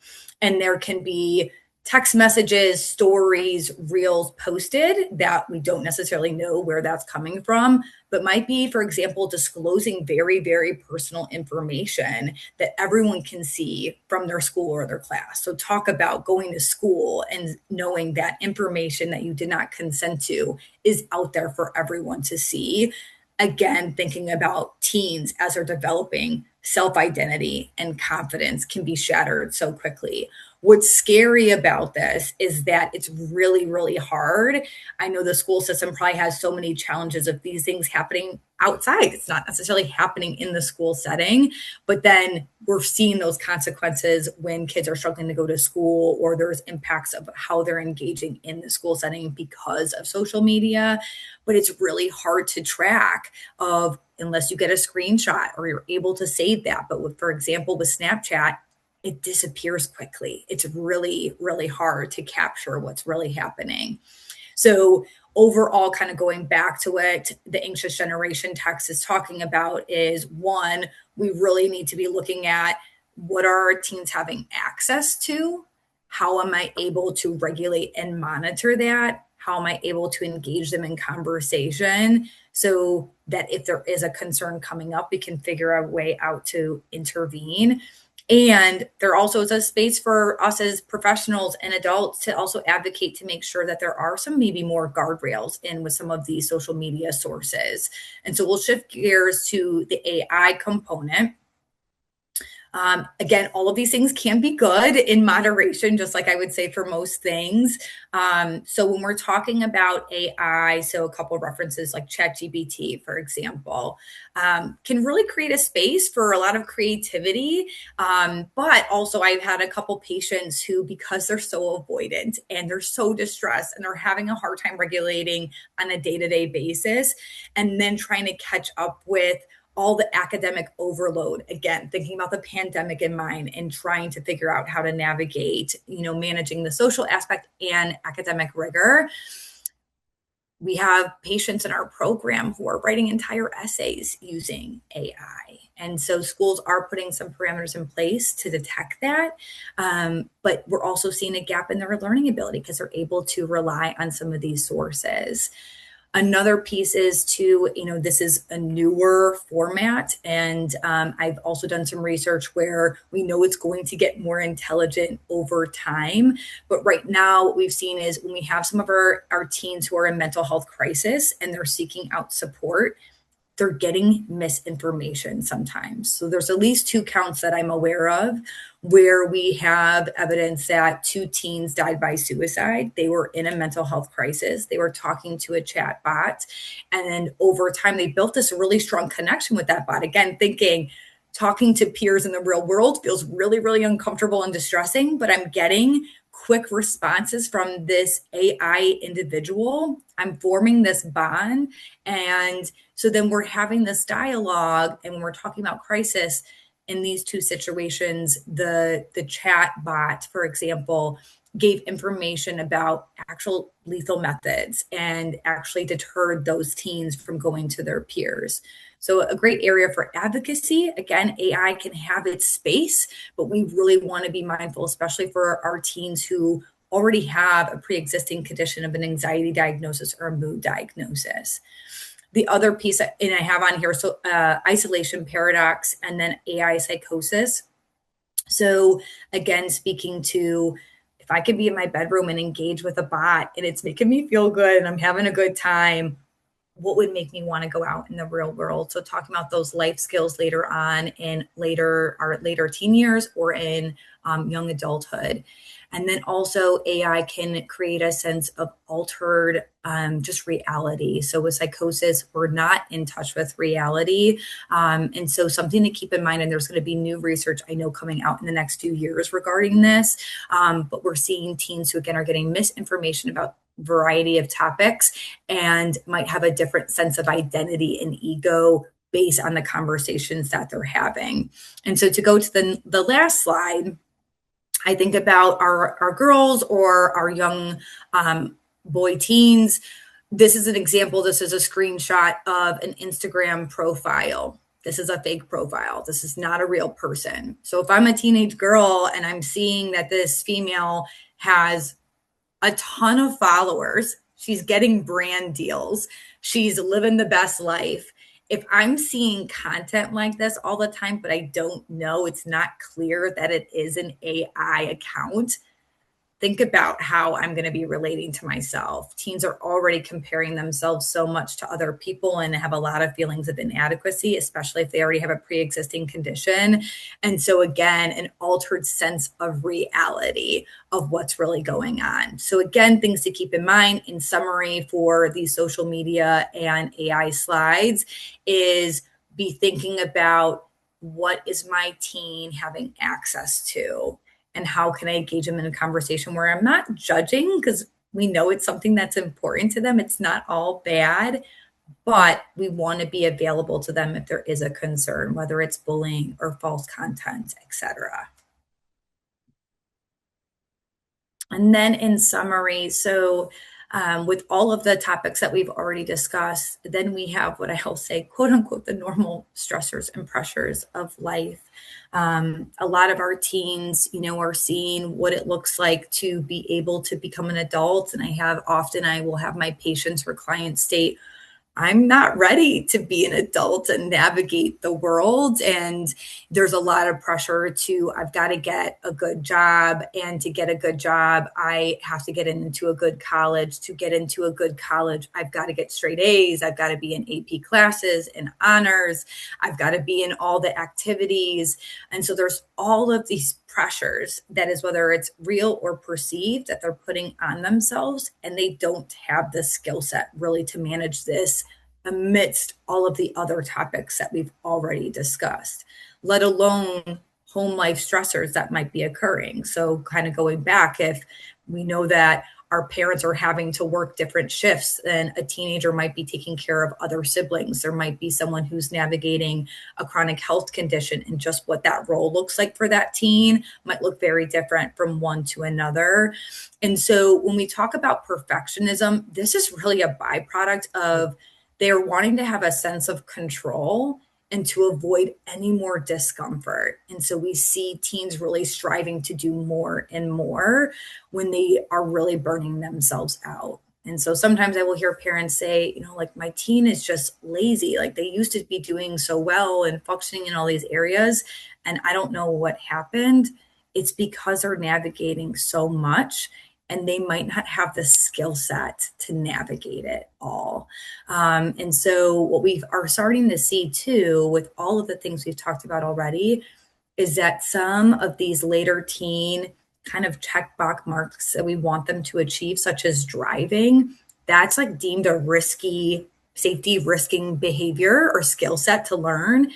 And there can be text messages, stories, reels posted that we don't necessarily know where that's coming from, but might be, for example, disclosing very, very personal information that everyone can see from their school or their class. So talk about going to school and knowing that information that you did not consent to is out there for everyone to see. Again, thinking about teens as they're developing self-identity and confidence can be shattered so quickly. What's scary about this is that it's really, really hard. I know the school system probably has so many challenges of these things happening outside. It's not necessarily happening in the school setting, but then we're seeing those consequences when kids are struggling to go to school, or there's impacts of how they're engaging in the school setting because of social media. But it's really hard to track unless you get a screenshot or you're able to save that. But for example, with Snapchat, it disappears quickly. It's really, really hard to capture what's really happening. So overall, kind of going back to what the Anxious Generation text is talking about is, one, we really need to be looking at what are our teens having access to? How am I able to regulate and monitor that? How am I able to engage them in conversation so that if there is a concern coming up, we can figure a way out to intervene? And there also is a space for us as professionals and adults to also advocate to make sure that there are some maybe more guardrails in with some of these social media sources. And so we'll shift gears to the AI component. Again, all of these things can be good in moderation, just like I would say for most things. So when we're talking about AI, so a couple of references like ChatGPT, for example, can really create a space for a lot of creativity. But also I've had a couple patients who, because they're so avoidant and they're so distressed and they're having a hard time regulating on a day-to-day basis, and then trying to catch up with all the academic overload, again, thinking about the pandemic in mind and trying to figure out how to navigate, managing the social aspect and academic rigor. We have patients in our program who are writing entire essays using AI. And so schools are putting some parameters in place to detect that. But we're also seeing a gap in their learning ability because they're able to rely on some of these sources. Another piece is this is a newer format. And I've also done some research where we know it's going to get more intelligent over time. But right now, what we've seen is when we have some of our teens who are in mental health crisis and they're seeking out support, they're getting misinformation sometimes. So there's at least 2 counts that I'm aware of where we have evidence that 2 teens died by suicide. They were in a mental health crisis. They were talking to a chat bot. And then over time, they built this really strong connection with that bot. Again, thinking talking to peers in the real world feels really, really uncomfortable and distressing, but I'm getting quick responses from this AI individual. I'm forming this bond. And so then we're having this dialogue, and when we're talking about crisis in these 2 situations, the chat bot, for example, gave information about actual lethal methods and actually deterred those teens from going to their peers. So a great area for advocacy. Again, AI can have its space, but we really want to be mindful, especially for our teens who already have a pre-existing condition of an anxiety diagnosis or a mood diagnosis. The other piece, and I have on here, so isolation paradox and then AI psychosis. So again, speaking to, if I could be in my bedroom and engage with a bot and it's making me feel good and I'm having a good time, what would make me want to go out in the real world? So talking about those life skills later on in our later teen years or in young adulthood. And then also AI can create a sense of altered just reality. So with psychosis, we're not in touch with reality. And so something to keep in mind, and there's going to be new research I know coming out in the next few years regarding this, but we're seeing teens who again are getting misinformation about variety of topics and might have a different sense of identity and ego based on the conversations that they're having. And so to go to the last slide, I think about our girls or our young boy teens. This is an example. This is a screenshot of an Instagram profile. This is a fake profile. This is not a real person. So if I'm a teenage girl and I'm seeing that this female has a ton of followers, she's getting brand deals, she's living the best life. If I'm seeing content like this all the time, but I don't know, it's not clear that it is an AI account, think about how I'm going to be relating to myself. Teens are already comparing themselves so much to other people and have a lot of feelings of inadequacy, especially if they already have a pre-existing condition. And so again, an altered sense of reality of what's really going on. So again, things to keep in mind in summary for these social media and AI slides is be thinking about, what is my teen having access to? And how can I engage them in a conversation where I'm not judging, because we know it's something that's important to them. It's not all bad, but we want to be available to them if there is a concern, whether it's bullying or false content, etc. And then in summary, so with all of the topics that we've already discussed, then we have what I'll say, quote unquote, the normal stressors and pressures of life. A lot of our teens, are seeing what it looks like to be able to become an adult. And I will have my patients or clients state, I'm not ready to be an adult and navigate the world. And there's a lot of pressure to, I've got to get a good job. And to get a good job, I have to get into a good college. To get into a good college, I've got to get straight A's. I've got to be in AP classes and honors. I've got to be in all the activities. And so there's all of these pressures that is, whether it's real or perceived, that they're putting on themselves, and they don't have the skill set really to manage this amidst all of the other topics that we've already discussed, let alone home life stressors that might be occurring. So kind of going back, if we know that our parents are having to work different shifts, then a teenager might be taking care of other siblings. There might be someone who's navigating a chronic health condition, and just what that role looks like for that teen might look very different from one to another. And so when we talk about perfectionism, this is really a byproduct of they're wanting to have a sense of control and to avoid any more discomfort. And so we see teens really striving to do more and more when they are really burning themselves out. And so sometimes I will hear parents say, like, my teen is just lazy. Like, they used to be doing so well and functioning in all these areas, and I don't know what happened. It's because they're navigating so much, and they might not have the skill set to navigate it all. And so what we are starting to see too, with all of the things we've talked about already, is that some of these later teen kind of checkbox marks that we want them to achieve, such as driving, that's like deemed a risky, safety risking behavior or skill set to learn.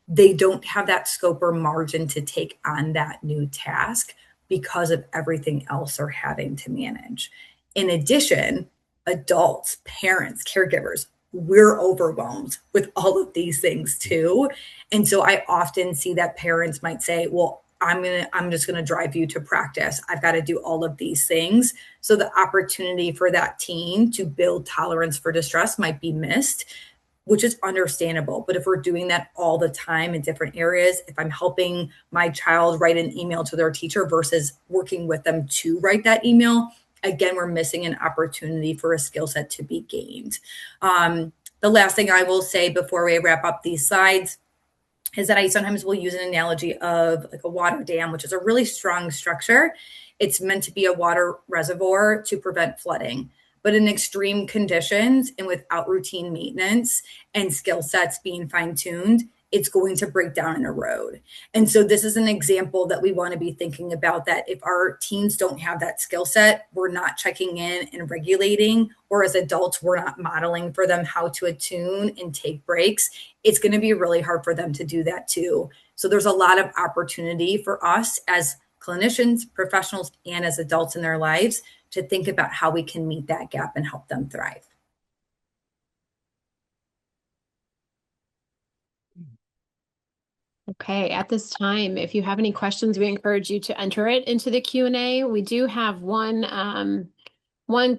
They don't have that scope or margin to take on that new task because of everything else they're having to manage. In addition, adults, parents, caregivers, we're overwhelmed with all of these things too. And so I often see that parents might say, well, I'm just going to drive you to practice. I've got to do all of these things. So the opportunity for that teen to build tolerance for distress might be missed, which is understandable. But if we're doing that all the time in different areas, if I'm helping my child write an email to their teacher versus working with them to write that email, again, we're missing an opportunity for a skill set to be gained. The last thing I will say before we wrap up these slides is that I sometimes will use an analogy of like a water dam, which is a really strong structure. It's meant to be a water reservoir to prevent flooding. But in extreme conditions and without routine maintenance and skill sets being fine-tuned, it's going to break down and erode. And so this is an example that we want to be thinking about, that if our teens don't have that skill set, we're not checking in and regulating, or as adults, we're not modeling for them how to attune and take breaks, it's going to be really hard for them to do that too. So there's a lot of opportunity for us as clinicians, professionals, and as adults in their lives to think about how we can meet that gap and help them thrive. Okay, at this time, if you have any questions, we encourage you to enter it into the Q&A. We do have one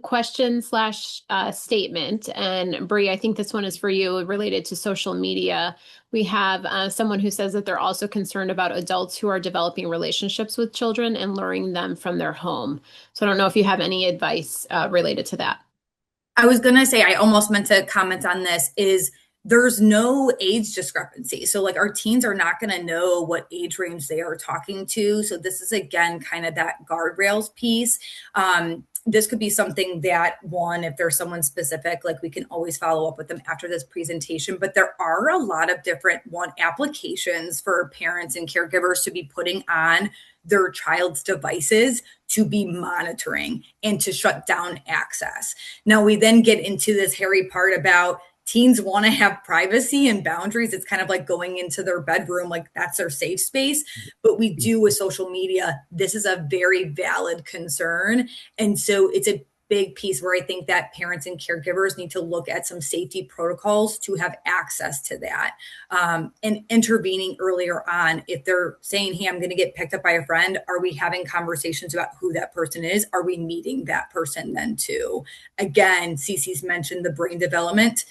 question slash statement, and Bree, I think this one is for you, related to social media. We have someone who says that they're also concerned about adults who are developing relationships with children and luring them from their home. So I don't know if you have any advice related to that. I was going to say, I almost meant to comment on this, is there's no age discrepancy. So like, our teens are not going to know what age range they are talking to. So this is, again, kind of that guardrails piece. This could be something that, one, if there's someone specific, like, we can always follow up with them after this presentation. But there are a lot of different applications for parents and caregivers to be putting on their child's devices to be monitoring and to shut down access. Now, we then get into this hairy part about teens want to have privacy and boundaries. It's kind of like going into their bedroom, like that's their safe space. But we do with social media, this is a very valid concern. And so it's a big piece where I think that parents and caregivers need to look at some safety protocols to have access to that, and intervening earlier on. If they're saying, hey, I'm going to get picked up by a friend, are we having conversations about who that person is? Are we meeting that person then too? Again, Cece's mentioned the brain development.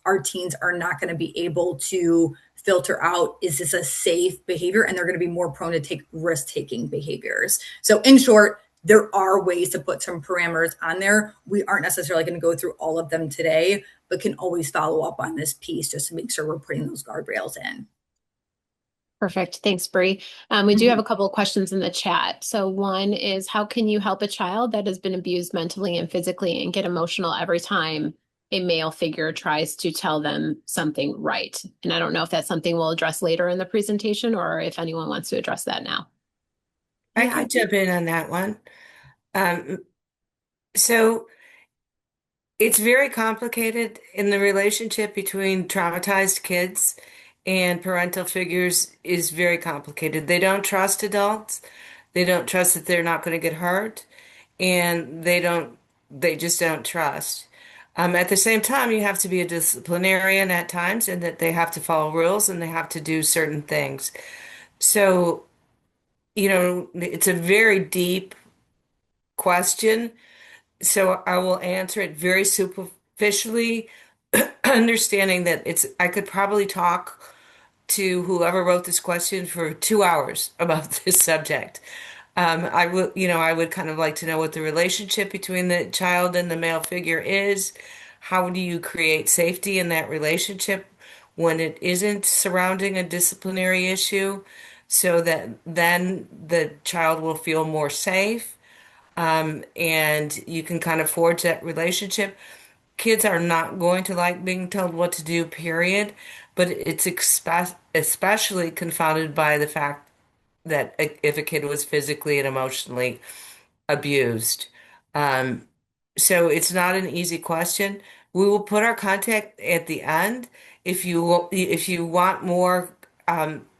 Our teens are not going to be able to filter out, is this a safe behavior? And they're going to be more prone to take risk-taking behaviors. So in short, there are ways to put some parameters on there. We aren't necessarily going to go through all of them today, but can always follow up on this piece just to make sure we're putting those guardrails in. Perfect. Thanks, Bree. We do have a couple of questions in the chat. So one is, how can you help a child that has been abused mentally and physically and get emotional every time a male figure tries to tell them something right? And I don't know if that's something we'll address later in the presentation or if anyone wants to address that now. I can jump in on that one. So it's very complicated in the relationship between traumatized kids and parental figures is very complicated. They don't trust adults. They don't trust that they're not going to get hurt, and they just don't trust. At the same time, you have to be a disciplinarian at times, and that they have to follow rules and they have to do certain things. So, it's a very deep question. So I will answer it very superficially, understanding that I could probably talk to whoever wrote this question for 2 hours about this subject. I would kind of like to know what the relationship between the child and the male figure is. How do you create safety in that relationship when it isn't surrounding a disciplinary issue so that then the child will feel more safe? And you can kind of forge that relationship. Kids are not going to like being told what to do, period. But it's especially confounded by the fact that if a kid was physically and emotionally abused. Um, so it's not an easy question. We will put our contact at the end. If you want more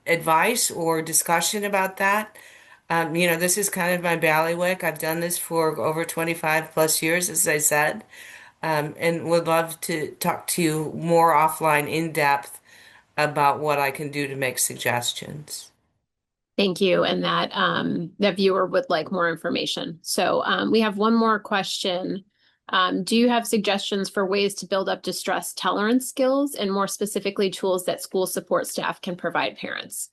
advice or discussion about that, this is kind of my bailiwick. I've done this for over 25 plus years, as I said, and would love to talk to you more offline in depth about what I can do to make suggestions. Thank you. And that viewer would like more information. So we have one more question. Do you have suggestions for ways to build up distress tolerance skills and more specifically tools that school support staff can provide parents?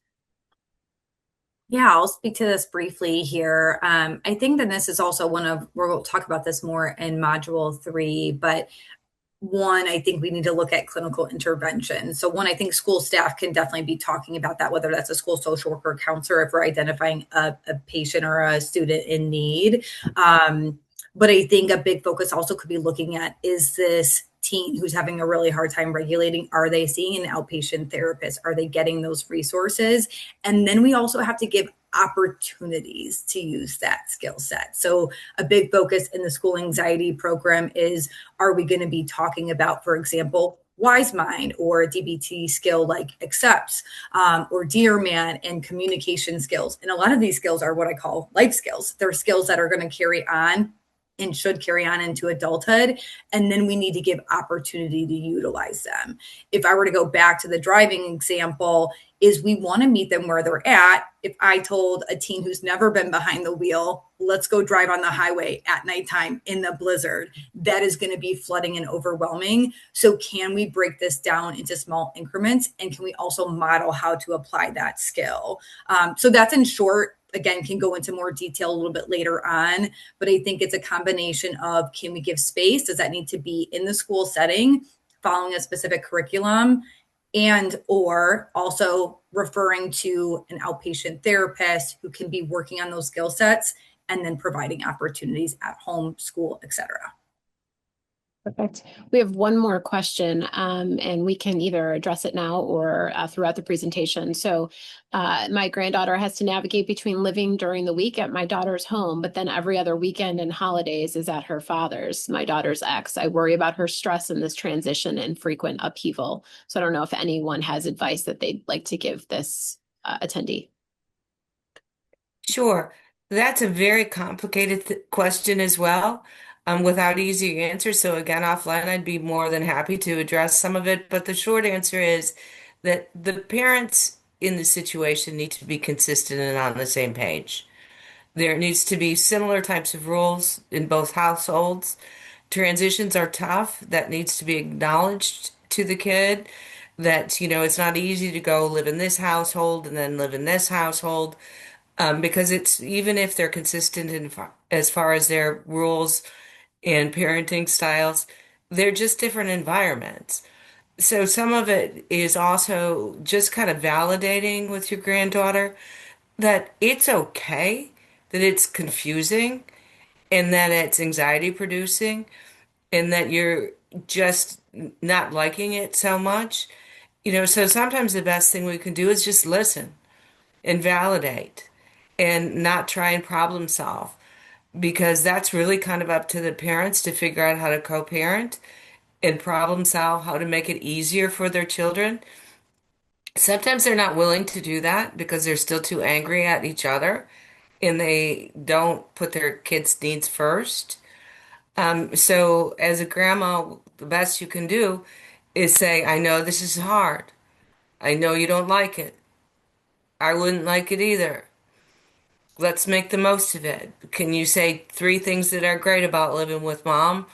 Yeah, I'll speak to this briefly here. I think that this is also we'll talk about this more in module 3, but one, I think we need to look at clinical intervention. So one, I think school staff can definitely be talking about that, whether that's a school social worker or counselor, if we're identifying a patient or a student in need. But I think a big focus also could be looking at, is this teen who's having a really hard time regulating, are they seeing an outpatient therapist? Are they getting those resources? And then we also have to give opportunities to use that skill set. So a big focus in the school anxiety program is, are we going to be talking about, for example, Wise Mind or a DBT skill like accepts or Dear Man and communication skills. And a lot of these skills are what I call life skills. They're skills that are going to carry on and should carry on into adulthood. And then we need to give opportunity to utilize them. If I were to go back to the driving example, is we want to meet them where they're at. If I told a teen who's never been behind the wheel, let's go drive on the highway at nighttime in the blizzard, that is going to be flooding and overwhelming. So can we break this down into small increments? And can we also model how to apply that skill? So that's in short. Again, can go into more detail a little bit later on, but I think it's a combination of, can we give space? Does that need to be in the school setting, following a specific curriculum, and or also referring to an outpatient therapist who can be working on those skill sets and then providing opportunities at home, school, etc. Perfect. We have one more question, and we can either address it now or throughout the presentation. So my granddaughter has to navigate between living during the week at my daughter's home, but then every other weekend and holidays is at her father's, my daughter's ex. I worry about her stress in this transition and frequent upheaval. So I don't know if anyone has advice that they'd like to give this attendee. Sure. That's a very complicated question as well, without easy answers. So again, offline, I'd be more than happy to address some of it. But the short answer is that the parents in the situation need to be consistent and on the same page. There needs to be similar types of rules in both households. Transitions are tough. That needs to be acknowledged to the kid that, it's not easy to go live in this household and then live in this household. because it's even if they're consistent as far as their rules and parenting styles, they're just different environments. So some of it is also just kind of validating with your granddaughter that it's okay, that it's confusing, and that it's anxiety producing, and that you're just not liking it so much. So sometimes the best thing we can do is just listen and validate and not try and problem solve because that's really kind of up to the parents to figure out how to co-parent and problem solve, how to make it easier for their children. Sometimes they're not willing to do that because they're still too angry at each other and they don't put their kids' needs first. So as a grandma, the best you can do is say, I know this is hard. I know you don't like it. I wouldn't like it either. Let's make the most of it. Can you say three things that are great about living with mom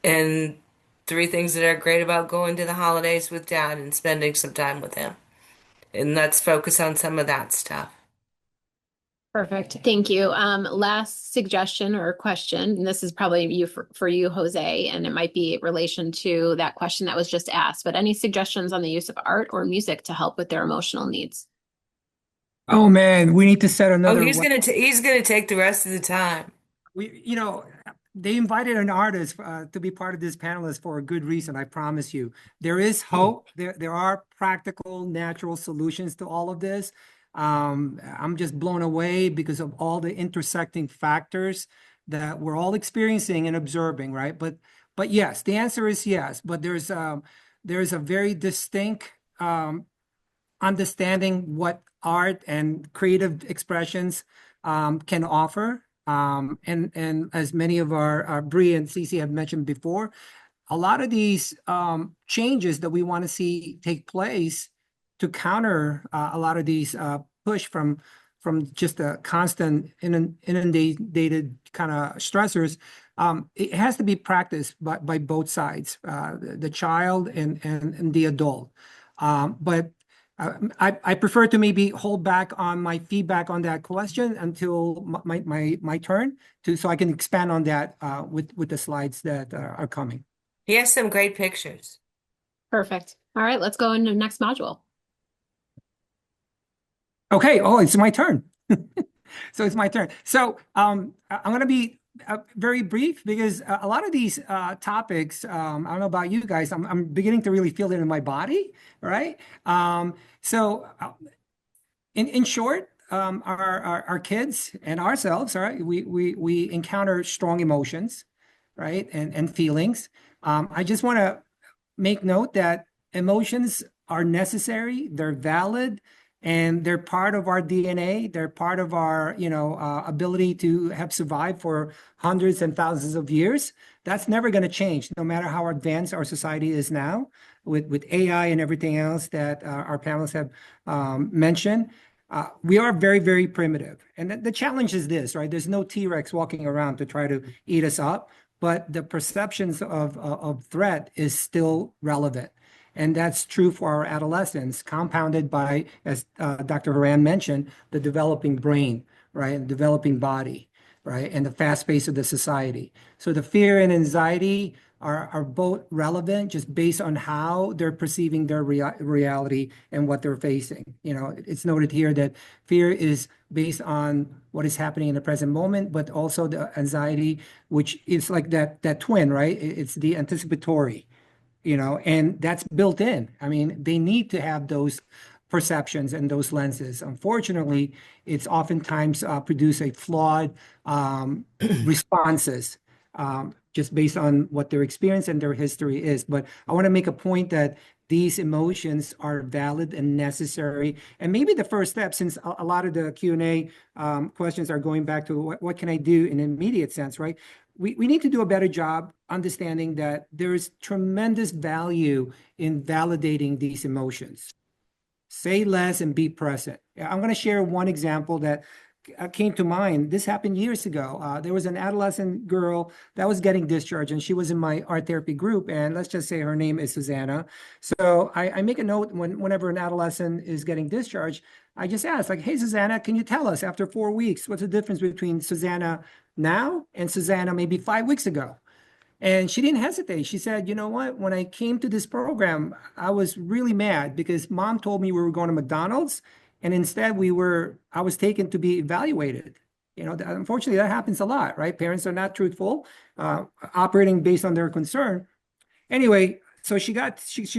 and three things that are great about going to the holidays with dad and spending some time with him? And let's focus on some of that stuff. Perfect. Thank you. Last suggestion or question, and this is probably for you, Jose, and it might be in relation to that question that was just asked, but any suggestions on the use of art or music to help with their emotional needs? Oh man, we need to set Oh, another he's gonna take the rest of the time. they invited an artist to be part of this panelist for a good reason, I promise you. There is hope. There are practical, natural solutions to all of this. I'm just blown away because of all the intersecting factors that we're all experiencing and observing, right? But yes, the answer is yes. But there's a very distinct understanding what art and creative expressions can offer. And as many of our Bree and Cece have mentioned before, a lot of these changes that we want to see take place to counter a lot of these push from just a constant inundated kind of stressors, it has to be practiced by both sides, the child and the adult. But I prefer to maybe hold back on my feedback on that question until my turn so I can expand on that with the slides that are coming. He has some great pictures. Perfect. All right, let's go into the next module. Okay. Oh, it's my turn. So it's my turn. So I'm going to be very brief because a lot of these topics, I don't know about you guys, I'm beginning to really feel it in my body, right? So in short, our kids and ourselves, all right, we encounter strong emotions, right, and feelings. I just want to make note that emotions are necessary, they're valid, and they're part of our DNA. They're part of our, ability to have survived for hundreds and thousands of years. That's never going to change, no matter how advanced our society is now, with AI and everything else that our panelists have mentioned. We are very, very primitive. And the challenge is this, right? There's no T-Rex walking around to try to eat us up, but the perceptions of threat is still relevant. And that's true for our adolescents, compounded by, as Dr. Horan mentioned, the developing brain, right, and developing body, right, and the fast pace of the society. So the fear and anxiety are both relevant just based on how they're perceiving their reality and what they're facing. It's noted here that fear is based on what is happening in the present moment, but also the anxiety, which is like that twin, right? It's the anticipatory. And that's built in. I mean, they need to have those perceptions and those lenses. Unfortunately, it's oftentimes produce a flawed responses just based on what their experience and their history is. But I want to make a point that these emotions are valid and necessary. And maybe the first step, since a lot of the Q&A questions are going back to what can I do in an immediate sense, right? We need to do a better job understanding that there is tremendous value in validating these emotions. Say less and be present. I'm going to share one example that came to mind. This happened years ago. There was an adolescent girl that was getting discharged, and she was in my art therapy group. And let's just say her name is Susanna. So I make a note whenever an adolescent is getting discharged, I just asked, like, hey, Susanna, can you tell us after 4 weeks, what's the difference between Susanna now and Susanna maybe 5 weeks ago? And she didn't hesitate. She said, you know what? When I came to this program, I was really mad because mom told me we were going to McDonald's, and instead I was taken to be evaluated. Unfortunately, that happens a lot, right? Parents are not truthful, operating based on their concern. Anyway, so she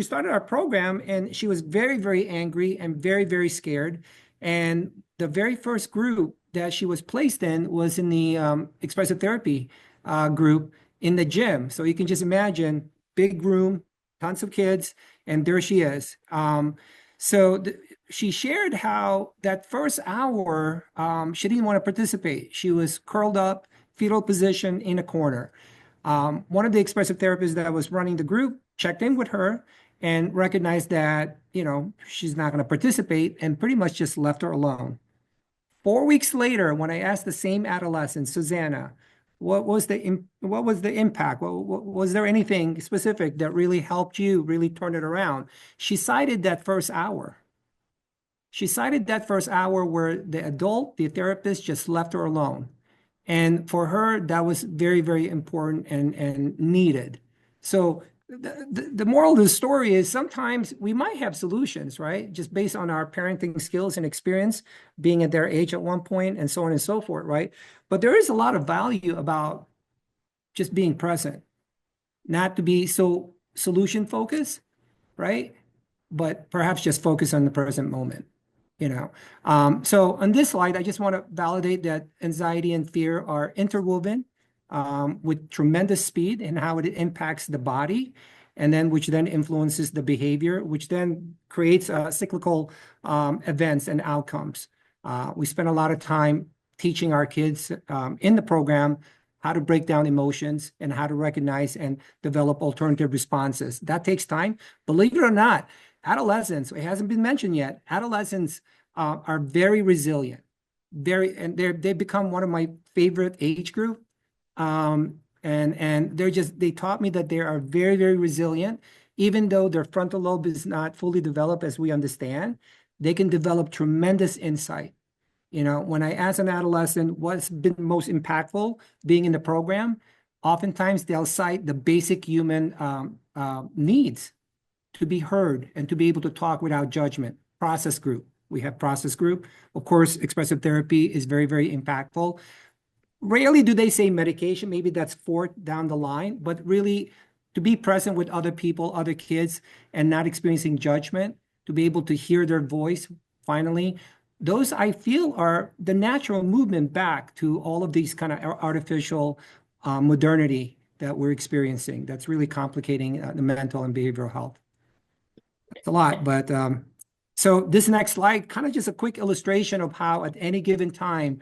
started our program, and she was very, very angry and very, very scared. And the very first group that she was placed in was in the expressive therapy group in the gym. So you can just imagine, big room, tons of kids, and there she is. She shared how that first hour, she didn't want to participate. She was curled up, fetal position in a corner. One of the expressive therapists that was running the group checked in with her and recognized that, she's not going to participate, and pretty much just left her alone. 4 weeks later, when I asked the same adolescent, Susanna, what was the impact? Was there anything specific that really helped you really turn it around? She cited that first hour. She cited that first hour where the therapist just left her alone. And for her, that was very, very important and needed. So the moral of the story is sometimes we might have solutions, right? Just based on our parenting skills and experience, being at their age at one point, and so on and so forth, right? But there is a lot of value about just being present, not to be so solution focused, right? But perhaps just focus on the present moment. So on this slide, I just want to validate that anxiety and fear are interwoven with tremendous speed in how it impacts the body, and then which then influences the behavior, which then creates cyclical events and outcomes. We spend a lot of time teaching our kids in the program how to break down emotions and how to recognize and develop alternative responses. That takes time. Believe it or not, adolescents, it hasn't been mentioned yet, adolescents are very resilient, and they've become one of my favorite age group. And they taught me that they are very, very resilient, even though their frontal lobe is not fully developed as we understand. They can develop tremendous insight. When I ask an adolescent what's been most impactful being in the program, oftentimes they'll cite the basic human needs to be heard and to be able to talk without judgment. Process group. We have process group. Of course, expressive therapy is very, very impactful. Rarely do they say medication. Maybe that's fourth down the line, but really to be present with other people, other kids, and not experiencing judgment, to be able to hear their voice finally. Those, I feel, are the natural movement back to all of these kind of artificial modernity that we're experiencing. That's really complicating the mental and behavioral health. It's a lot, but so this next slide, kind of just a quick illustration of how at any given time,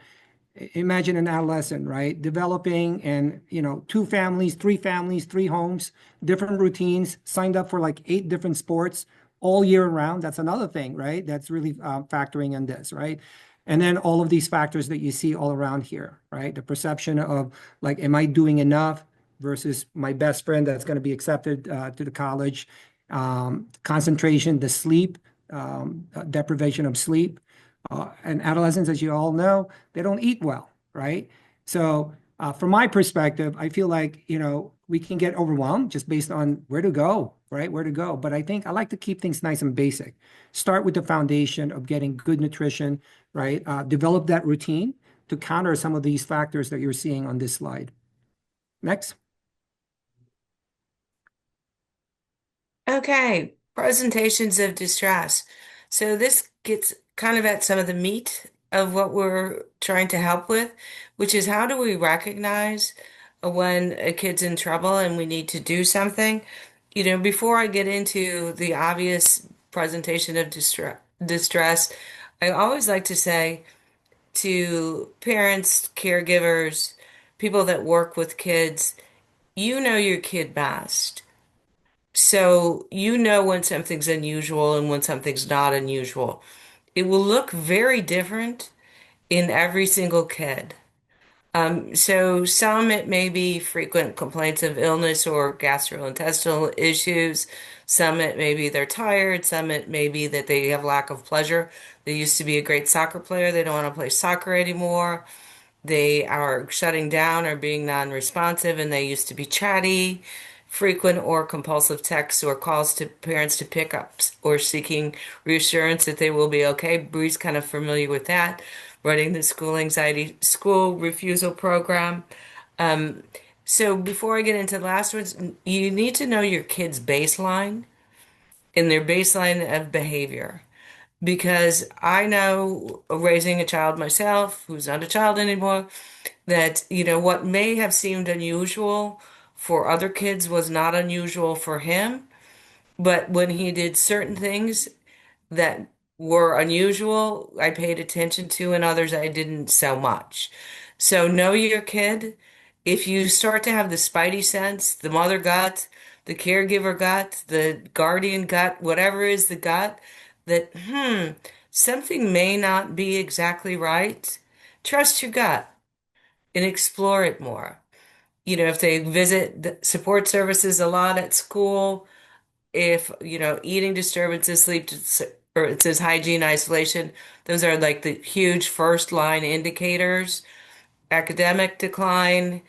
imagine an adolescent, right? Developing and, 2 families, 3 homes, different routines, signed up for like 8 different sports all year round. That's another thing, right? That's really factoring in this, right? And then all of these factors that you see all around here, right? The perception of like, am I doing enough versus my best friend that's going to be accepted to the college, concentration, the sleep, deprivation of sleep. And adolescents, as you all know, they don't eat well, right? So from my perspective, I feel like, we can get overwhelmed just based on where to go, right? Where to go. But I think I like to keep things nice and basic. Start with the foundation of getting good nutrition, right? Develop that routine to counter some of these factors that you're seeing on this slide. Next. Okay, presentations of distress. So this gets kind of at some of the meat of what we're trying to help with, which is how do we recognize when a kid's in trouble and we need to do something? Before I get into the obvious presentation of distress, I always like to say to parents, caregivers, people that work with kids, you know your kid best. So you know when something's unusual and when something's not unusual. It will look very different in every single kid. So some it may be frequent complaints of illness or gastrointestinal issues. Some it may be they're tired. Some it may be that they have lack of pleasure. They used to be a great soccer player. They don't want to play soccer anymore. They are shutting down or being non-responsive, and they used to be chatty, frequent or compulsive texts or calls to parents to pick up or seeking reassurance that they will be okay. Bree's kind of familiar with that, running the school anxiety school refusal program. Um, so before I get into the last ones, you need to know your kid's baseline and their baseline of behavior. Because I know raising a child myself, who's not a child anymore, that, what may have seemed unusual for other kids was not unusual for him. But when he did certain things that were unusual, I paid attention to, and others I didn't so much. So know your kid. If you start to have the spidey sense, the mother gut, the caregiver gut, the guardian gut, whatever is the gut, that, something may not be exactly right, trust your gut and explore it more. If they visit the support services a lot at school, if, eating disturbances, or it says hygiene, isolation, those are like the huge first line indicators. Academic decline.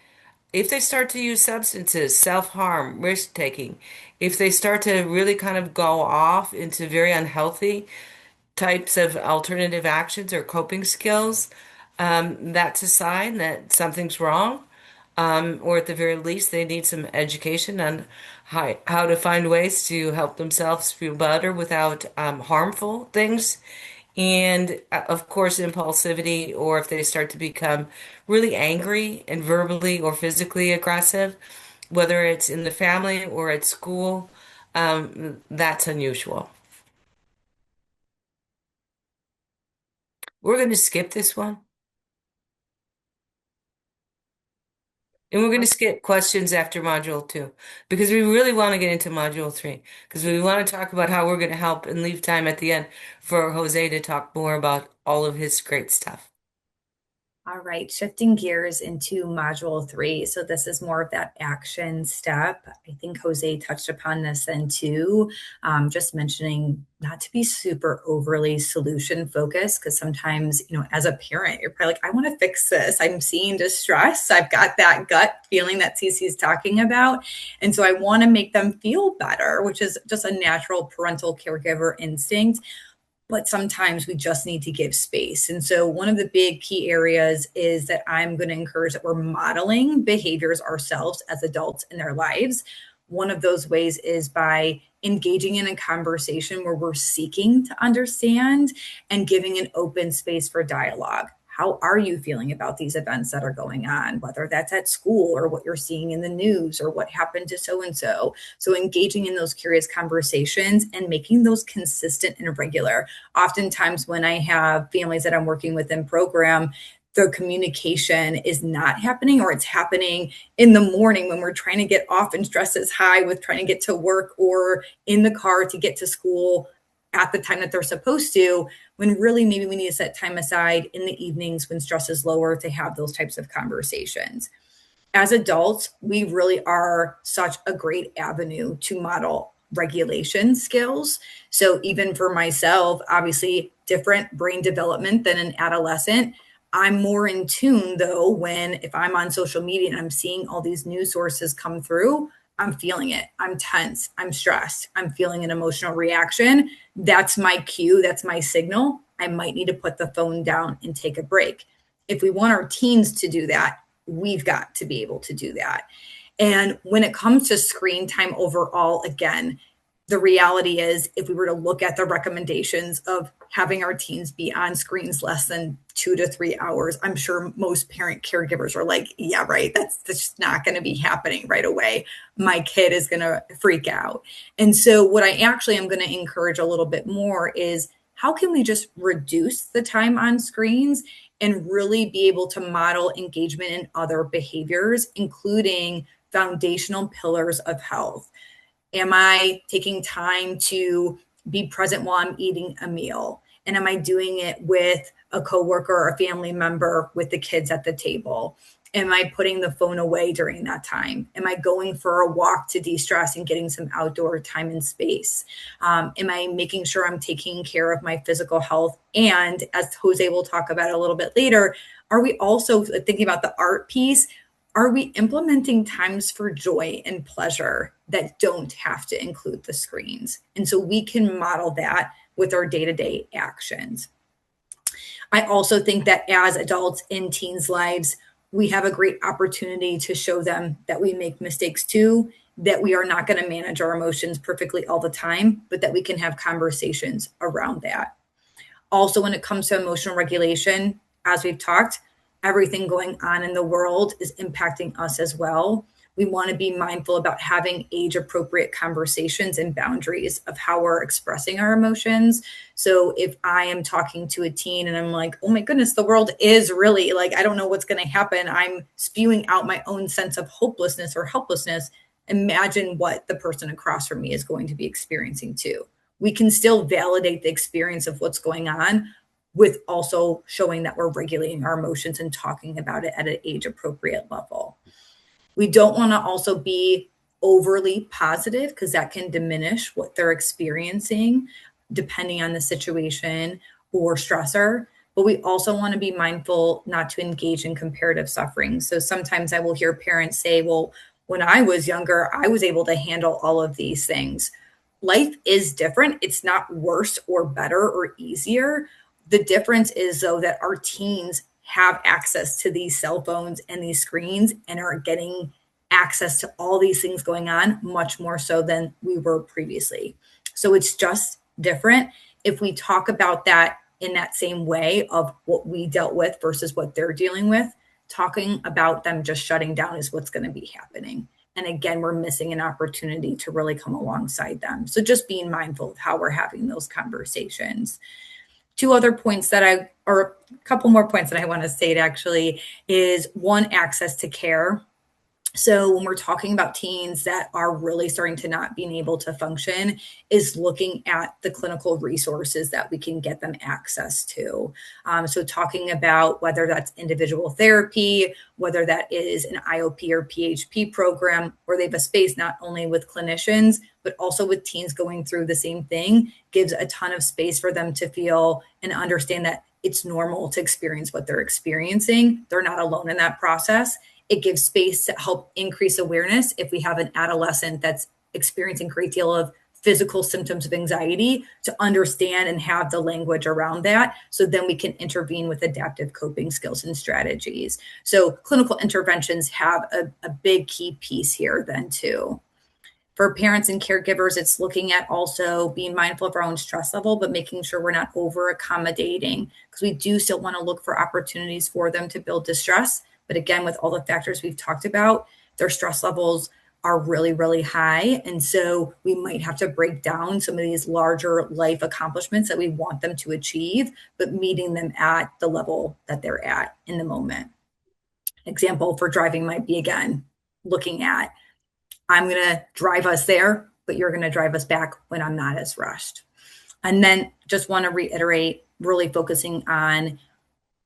If they start to use substances, self-harm, risk taking, if they start to really kind of go off into very unhealthy types of alternative actions or coping skills, that's a sign that something's wrong. Or at the very least, they need some education on how to find ways to help themselves feel better without harmful things. And of course, impulsivity, or if they start to become really angry and verbally or physically aggressive, whether it's in the family or at school, that's unusual. We're going to skip this one. And we're going to skip questions after module 2 because we really want to get into module 3 because we want to talk about how we're going to help and leave time at the end for Jose to talk more about all of his great stuff. All right, shifting gears into module 3. So this is more of that action step. I think Jose touched upon this then too, just mentioning not to be super overly solution focused because sometimes, as a parent, you're probably like, I want to fix this. I'm seeing distress. I've got that gut feeling that Cece's talking about. And so I want to make them feel better, which is just a natural parental caregiver instinct. But sometimes we just need to give space. And so one of the big key areas is that I'm going to encourage that we're modeling behaviors ourselves as adults in their lives. One of those ways is by engaging in a conversation where we're seeking to understand and giving an open space for dialogue. How are you feeling about these events that are going on, whether that's at school or what you're seeing in the news or what happened to so-and-so? So engaging in those curious conversations and making those consistent and regular. Oftentimes when I have families that I'm working with in program, the communication is not happening, or it's happening in the morning when we're trying to get off and stress is high with trying to get to work, or in the car to get to school at the time that they're supposed to, when really maybe we need to set time aside in the evenings when stress is lower to have those types of conversations. As adults, we really are such a great avenue to model regulation skills. So even for myself, obviously different brain development than an adolescent. I'm more in tune though if I'm on social media and I'm seeing all these news sources come through, I'm feeling it. I'm tense. I'm stressed. I'm feeling an emotional reaction. That's my cue. That's my signal. I might need to put the phone down and take a break. If we want our teens to do that, we've got to be able to do that. And when it comes to screen time overall, again, the reality is if we were to look at the recommendations of having our teens be on screens less than 2 to 3 hours, I'm sure most parent caregivers are like, yeah, right. That's just not going to be happening right away. My kid is going to freak out. And so what I actually am going to encourage a little bit more is how can we just reduce the time on screens and really be able to model engagement in other behaviors, including foundational pillars of health. Am I taking time to be present while I'm eating a meal? And am I doing it with a coworker or a family member with the kids at the table? Am I putting the phone away during that time? Am I going for a walk to de-stress and getting some outdoor time and space? Am I making sure I'm taking care of my physical health? And as Jose will talk about a little bit later, are we also thinking about the art piece? Are we implementing times for joy and pleasure that don't have to include the screens? And so we can model that with our day-to-day actions. I also think that as adults in teens' lives, we have a great opportunity to show them that we make mistakes too, that we are not going to manage our emotions perfectly all the time, but that we can have conversations around that. Also, when it comes to emotional regulation, as we've talked, everything going on in the world is impacting us as well. We want to be mindful about having age appropriate conversations and boundaries of how we're expressing our emotions. So if I am talking to a teen and I'm like, oh my goodness, the world is really like, I don't know what's going to happen, I'm spewing out my own sense of hopelessness or helplessness. Imagine what the person across from me is going to be experiencing too. We can still validate the experience of what's going on with also showing that we're regulating our emotions and talking about it at an age appropriate level. We don't want to also be overly positive because that can diminish what they're experiencing depending on the situation or stressor. But we also want to be mindful not to engage in comparative suffering. So sometimes I will hear parents say, well, when I was younger, I was able to handle all of these things. Life is different. It's not worse or better or easier. The difference is, though, that our teens have access to these cell phones and these screens and are getting access to all these things going on much more so than we were previously. So it's just different. If we talk about that in that same way of what we dealt with versus what they're dealing with, talking about them just shutting down is what's going to be happening. And again, we're missing an opportunity to really come alongside them. So just being mindful of how we're having those conversations. Two other points or a couple more points that I want to state actually is one, access to care. So when we're talking about teens that are really starting to not being able to function, is looking at the clinical resources that we can get them access to. So talking about whether that's individual therapy, whether that is an IOP or PHP program, where they have a space not only with clinicians, but also with teens going through the same thing, gives a ton of space for them to feel and understand that it's normal to experience what they're experiencing. They're not alone in that process. It gives space to help increase awareness if we have an adolescent that's experiencing a great deal of physical symptoms of anxiety, to understand and have the language around that. So then we can intervene with adaptive coping skills and strategies. So clinical interventions have a big key piece here then too. For parents and caregivers, it's looking at also being mindful of our own stress level, but making sure we're not over accommodating, because we do still want to look for opportunities for them to build distress. But again, with all the factors we've talked about, their stress levels are really, really high. And so we might have to break down some of these larger life accomplishments that we want them to achieve, but meeting them at the level that they're at in the moment. Example for driving might be, again, looking at, I'm going to drive us there, but you're going to drive us back when I'm not as rushed. And then just want to reiterate, really focusing on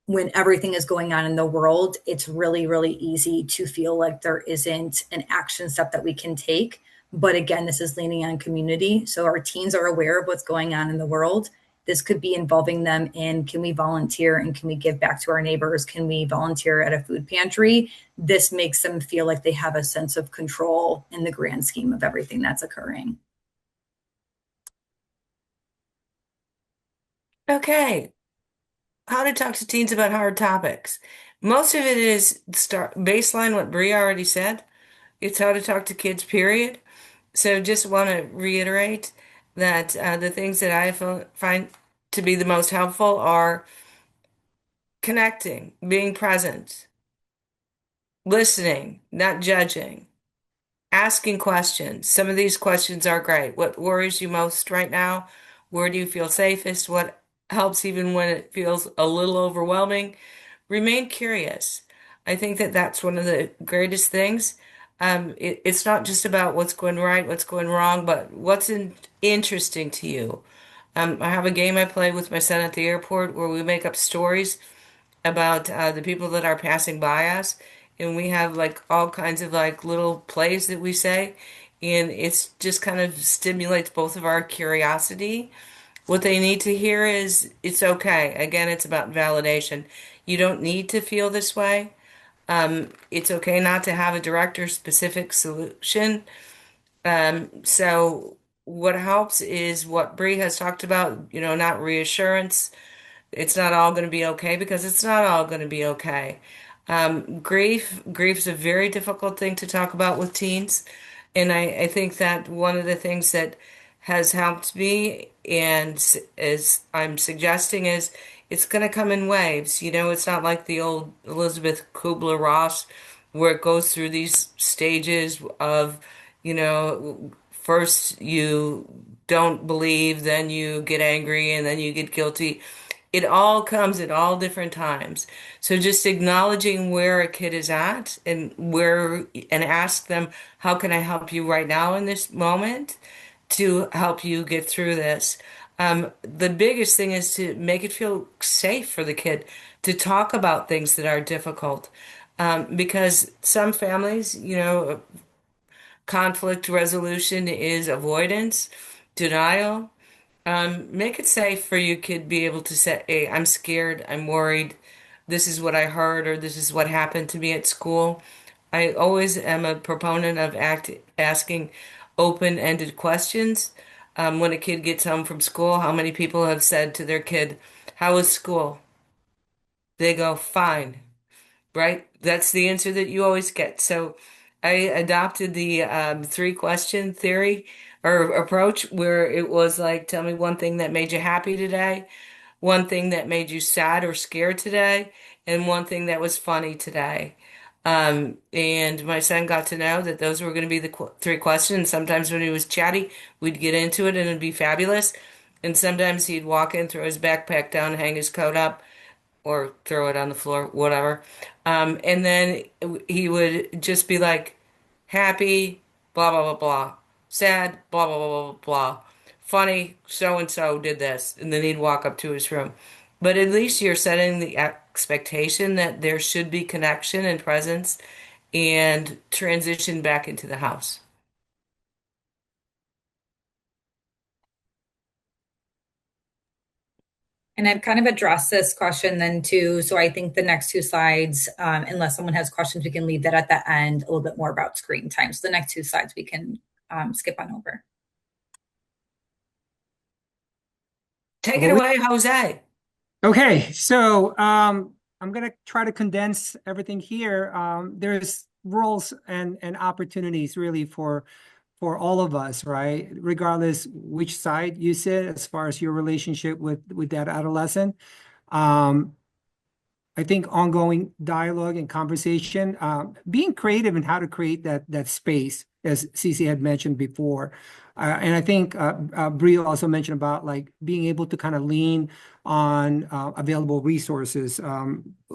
when everything is going on in the world, it's really, really easy to feel like there isn't an action step that we can take. But again, this is leaning on community. So our teens are aware of what's going on in the world. This could be involving them in, can we volunteer and can we give back to our neighbors? Can we volunteer at a food pantry? This makes them feel like they have a sense of control in the grand scheme of everything that's occurring. Okay. How to talk to teens about hard topics. Most of it is baseline, what Brie already said. It's how to talk to kids, period. So just want to reiterate that the things that I find to be the most helpful are connecting, being present, listening, not judging, asking questions. Some of these questions are great. What worries you most right now? Where do you feel safest? What helps even when it feels a little overwhelming? Remain curious. I think that that's one of the greatest things. It's not just about what's going right, what's going wrong, but what's interesting to you. I have a game I play with my son at the airport where we make up stories about the people that are passing by us, and we have like all kinds of like little plays that we say, and it's just kind of stimulates both of our curiosity. What they need to hear is it's okay. Again, it's about validation. You don't need to feel this way. It's okay not to have a direct or specific solution. So what helps is what Bree has talked about, not reassurance. It's not all going to be okay because it's not all going to be okay. Grief's a very difficult thing to talk about with teens. And I think that one of the things that has helped me and as I'm suggesting is it's going to come in waves. It's not like the old Elizabeth Kubler-Ross where it goes through these stages of, first you don't believe, then you get angry, and then you get guilty. It all comes at all different times. So just acknowledging where a kid is at and ask them, how can I help you right now in this moment to help you get through this? The biggest thing is to make it feel safe for the kid to talk about things that are difficult. Because some families, conflict resolution is avoidance, denial. Make it safe for your kid to be able to say, hey, I'm scared, I'm worried, this is what I heard, or this is what happened to me at school. I always am a proponent of asking open-ended questions. When a kid gets home from school, how many people have said to their kid, how was school? They go, fine, right? That's the answer that you always get. So I adopted the three question theory or approach where it was like, tell me one thing that made you happy today, one thing that made you sad or scared today, and one thing that was funny today. And my son got to know that those were going to be the three questions. Sometimes when he was chatty, we'd get into it and it'd be fabulous. And sometimes he'd walk in, throw his backpack down, hang his coat up, or throw it on the floor, whatever. And then he would just be like, happy, blah, blah, blah, blah. Sad, blah, blah, blah, blah, blah. Funny, so and so did this. And then he'd walk up to his room. But at least you're setting the expectation that there should be connection and presence and transition back into the house. And I've kind of addressed this question then too. So I think the next two slides, unless someone has questions, we can leave that at the end, a little bit more about screen time. So the next two slides we can skip on over. Take it away, Jose. Okay, so I'm going to try to condense everything here. There's roles and opportunities really for all of us, right? Regardless which side you sit as far as your relationship with that adolescent. I think ongoing dialogue and conversation, being creative in how to create that space, as Cece had mentioned before. And I think Bree also mentioned about like being able to kind of lean on available resources.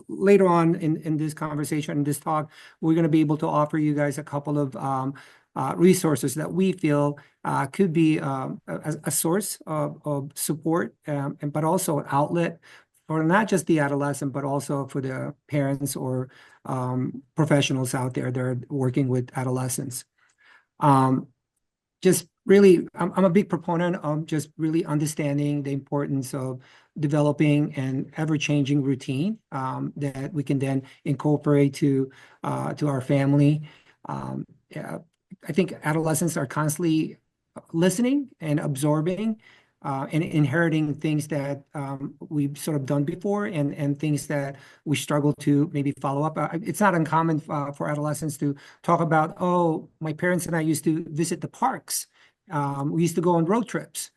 Later on in this conversation, in this talk, we're going to be able to offer you guys a couple of resources that we feel could be a source of support, but also an outlet for not just the adolescent, but also for the parents or professionals out there that are working with adolescents. Just really, I'm a big proponent of just really understanding the importance of developing an ever-changing routine that we can then incorporate to our family. Yeah, I think adolescents are constantly listening and absorbing and inheriting things that we've sort of done before and things that we struggle to maybe follow up. It's not uncommon for adolescents to talk about, oh, my parents and I used to visit the parks. We used to go on road trips.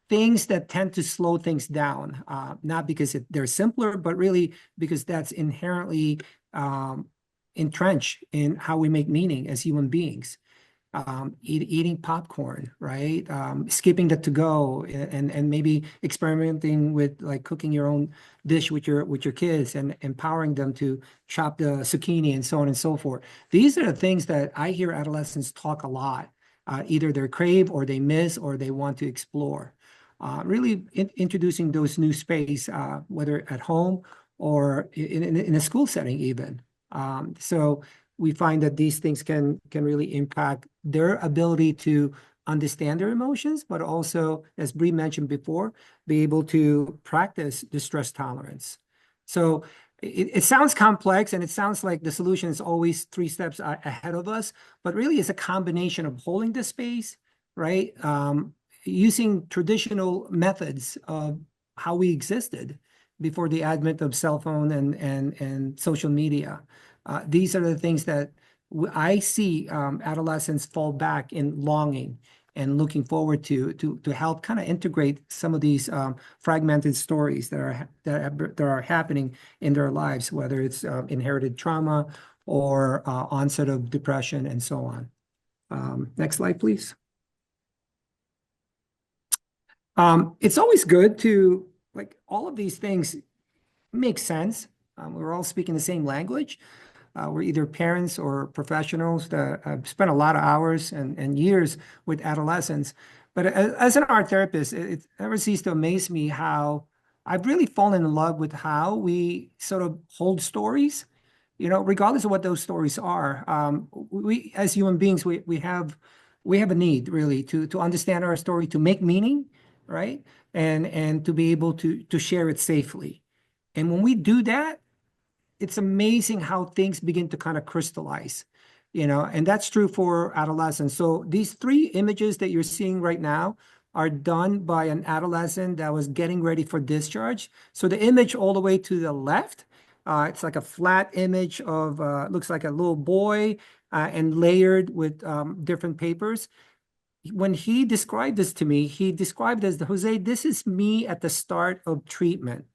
Things that tend to slow things down, not because they're simpler, but really because that's inherently entrenched in how we make meaning as human beings. Eating popcorn, right? Skipping the to-go and maybe experimenting with like cooking your own dish with your kids and empowering them to chop the zucchini and so on and so forth. These are the things that I hear adolescents talk a lot. Either they crave or they miss or they want to explore. really introducing those new space, whether at home or in a school setting even. So we find that these things can really impact their ability to understand their emotions, but also, as Bree mentioned before, be able to practice distress tolerance. So it sounds complex and it sounds like the solution is always 3 steps ahead of us, but really it's a combination of holding the space, right? Using traditional methods of how we existed before the advent of cell phone and social media. These are the things that I see adolescents fall back in longing and looking forward to help kind of integrate some of these fragmented stories that are happening in their lives, whether it's inherited trauma or onset of depression and so on. Next slide, please. It's always good to, like, all of these things make sense. We're all speaking the same language. We're either parents or professionals that have spent a lot of hours and years with adolescents. But as an art therapist, it never ceases to amaze me how I've really fallen in love with how we sort of hold stories, regardless of what those stories are. We, as human beings, we have a need really to understand our story, to make meaning, right? And to be able to share it safely. And when we do that, it's amazing how things begin to kind of crystallize, and that's true for adolescents. So these 3 images that you're seeing right now are done by an adolescent that was getting ready for discharge. So the image all the way to the left, it's like a flat image of, looks like a little boy and layered with different papers. When he described this to me, he described it as, Jose, this is me at the start of treatment.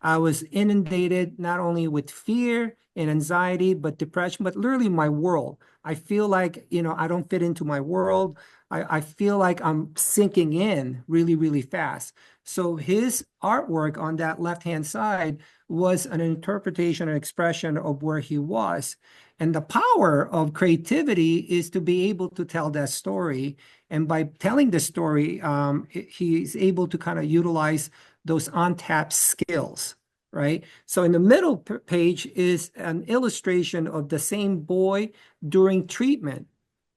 I was inundated not only with fear and anxiety, but depression, but literally my world. I feel like, I don't fit into my world. I feel like I'm sinking in really, really fast. So his artwork on that left-hand side was an interpretation and expression of where he was. And the power of creativity is to be able to tell that story. And by telling the story, he's able to kind of utilize those untapped skills, right? So in the middle page is an illustration of the same boy during treatment.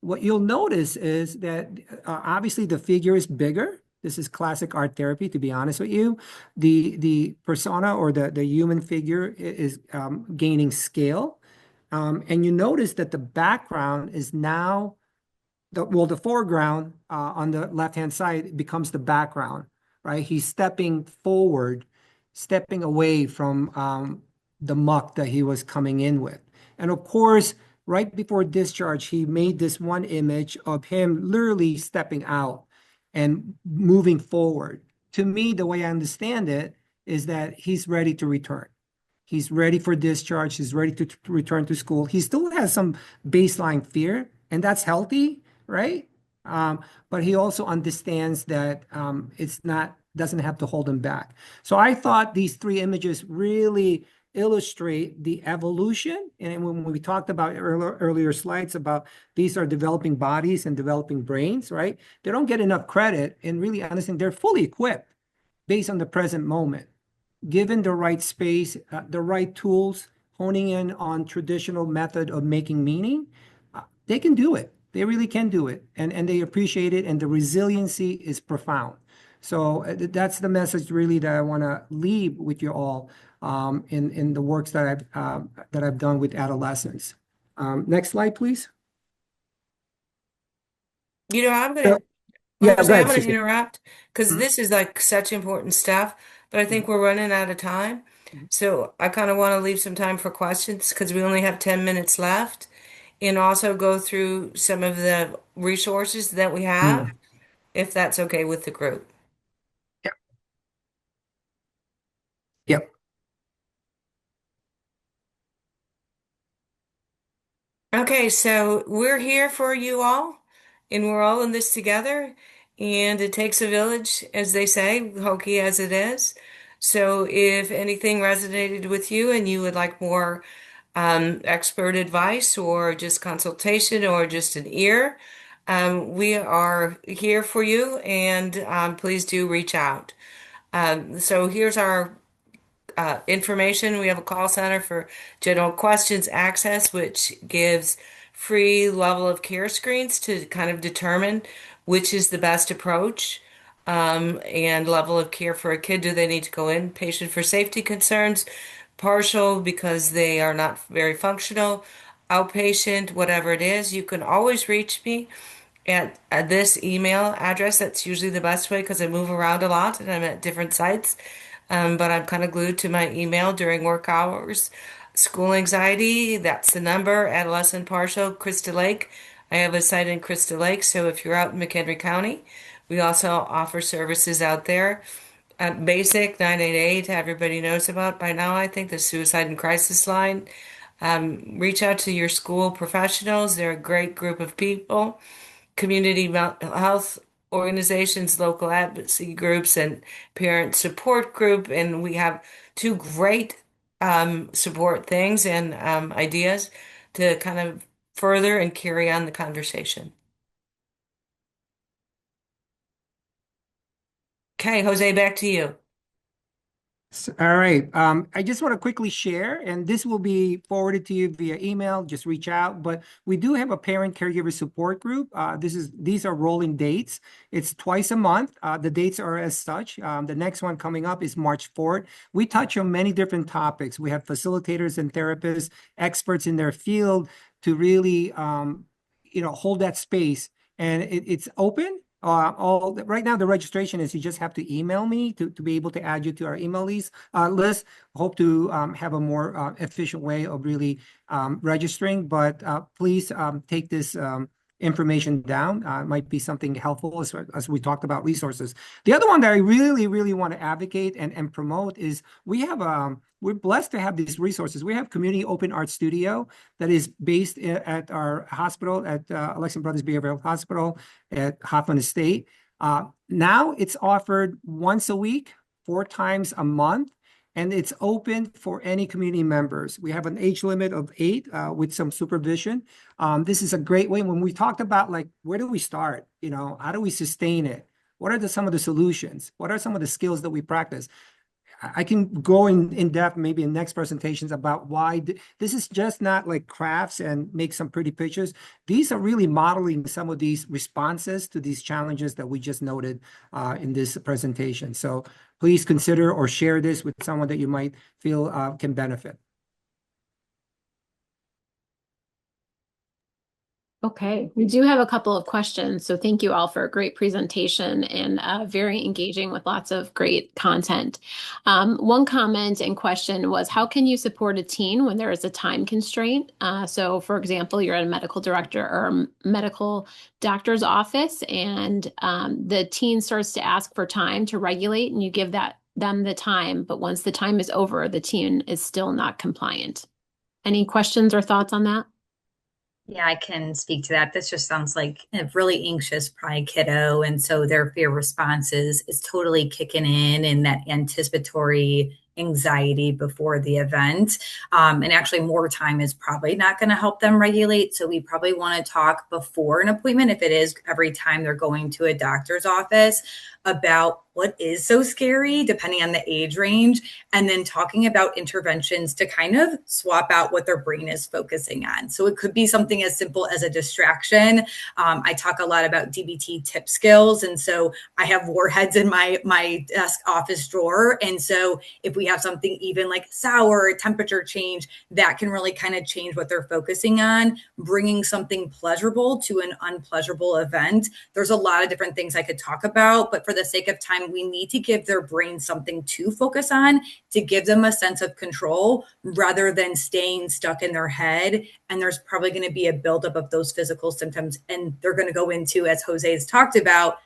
What you'll notice is that obviously the figure is bigger. This is classic art therapy, to be honest with you. The persona or the human figure is gaining scale. And you notice that the background is now the foreground on the left-hand side becomes the background, right? He's stepping forward, stepping away from the muck that he was coming in with. And of course, right before discharge, he made this one image of him literally stepping out and moving forward. To me, the way I understand it is that he's ready to return. He's ready for discharge. He's ready to return to school. He still has some baseline fear, and that's healthy, right? But he also understands that doesn't have to hold him back. So I thought these 3 images really illustrate the evolution. And when we talked about earlier slides about these are developing bodies and developing brains, right? They don't get enough credit and really understand they're fully equipped based on the present moment. Given the right space, the right tools, honing in on traditional method of making meaning, they can do it. They really can do it, and they appreciate it, and the resiliency is profound. So that's the message really that I want to leave with you all in the works that I've done with adolescents. Next slide, please. I'm going to Yeah, go I'm ahead, going to Cecelia. interrupt because this is like such important stuff, but I think we're running out of time. So I kind of want to leave some time for questions because we only have 10 minutes left, and also go through some of the resources that we have, Mm. if that's okay with the group. Yep. Yep. Okay, so we're here for you all, and we're all in this together. And it takes a village, as they say, hokey as it is. So if anything resonated with you and you would like more expert advice or just consultation or just an ear, We are here for you, and please do reach out. So here's our information. We have a call center for general questions access, which gives free level of care screens to kind of determine which is the best approach and level of care for a kid. Do they need to go inpatient for safety concerns, partial because they are not very functional, outpatient, whatever it is? You can always reach me at this email address. That's usually the best way because I move around a lot and I'm at different sites. But I'm kind of glued to my email during work hours. School anxiety, that's the number. Adolescent partial, Crystal Lake. I have a site in Crystal Lake, so if you're out in McHenry County, we also offer services out there. Basic 988, everybody knows about by now, I think, the suicide and crisis line. Reach out to your school professionals. They're a great group of people. Community health organizations, local advocacy groups, and parent support group. And we have two great support things and ideas to kind of further and carry on the conversation. Okay, Jose, back to you. All right. I just want to quickly share, and this will be forwarded to you via email. Just reach out. But we do have a parent caregiver support group. These are rolling dates. It's twice a month. The dates are as such. The next one coming up is March 4th. We touch on many different topics. We have facilitators and therapists, experts in their field to really, hold that space. And it's open. Right now, the registration is you just have to email me to be able to add you to our email list. Hope to have a more efficient way of really registering, but please take this information down. It might be something helpful as we talked about resources. The other one that I really, really want to advocate and promote is we're blessed to have these resources. We have Community Open Art Studio that is based at our hospital at Alexian Brothers Behavioral Hospital at Hoffman Estate. Now it's offered once a week, 4 times a month, and it's open for any community members. We have an age limit of 8 with some supervision. This is a great way. When we talked about like, where do we start? How do we sustain it? What are some of the solutions? What are some of the skills that we practice? I can go in depth maybe in next presentations about why this is just not like crafts and make some pretty pictures. These are really modeling some of these responses to these challenges that we just noted in this presentation. So please consider or share this with someone that you might feel can benefit. Okay, we do have a couple of questions, so thank you all for a great presentation and very engaging with lots of great content. One comment and question was, how can you support a teen when there is a time constraint? So for example, you're at a medical director or medical doctor's office and the teen starts to ask for time to regulate and you give them the time, but once the time is over, the teen is still not compliant. Any questions or thoughts on that? Yeah, I can speak to that. This just sounds like a really anxious, probably kiddo. And so their fear response is totally kicking in and that anticipatory anxiety before the event. And actually, more time is probably not going to help them regulate. So we probably want to talk before an appointment, if it is every time they're going to a doctor's office, about what is so scary, depending on the age range, and then talking about interventions to kind of swap out what their brain is focusing on. So it could be something as simple as a distraction. I talk a lot about DBT tip skills. And so I have warheads in my desk office drawer. And so if we have something even like sour, temperature change, that can really kind of change what they're focusing on, bringing something pleasurable to an unpleasurable event. There's a lot of different things I could talk about, but for the sake of time, we need to give their brain something to focus on to give them a sense of control rather than staying stuck in their head. And there's probably going to be a buildup of those physical symptoms. And they're going to go into, as Jose has talked about,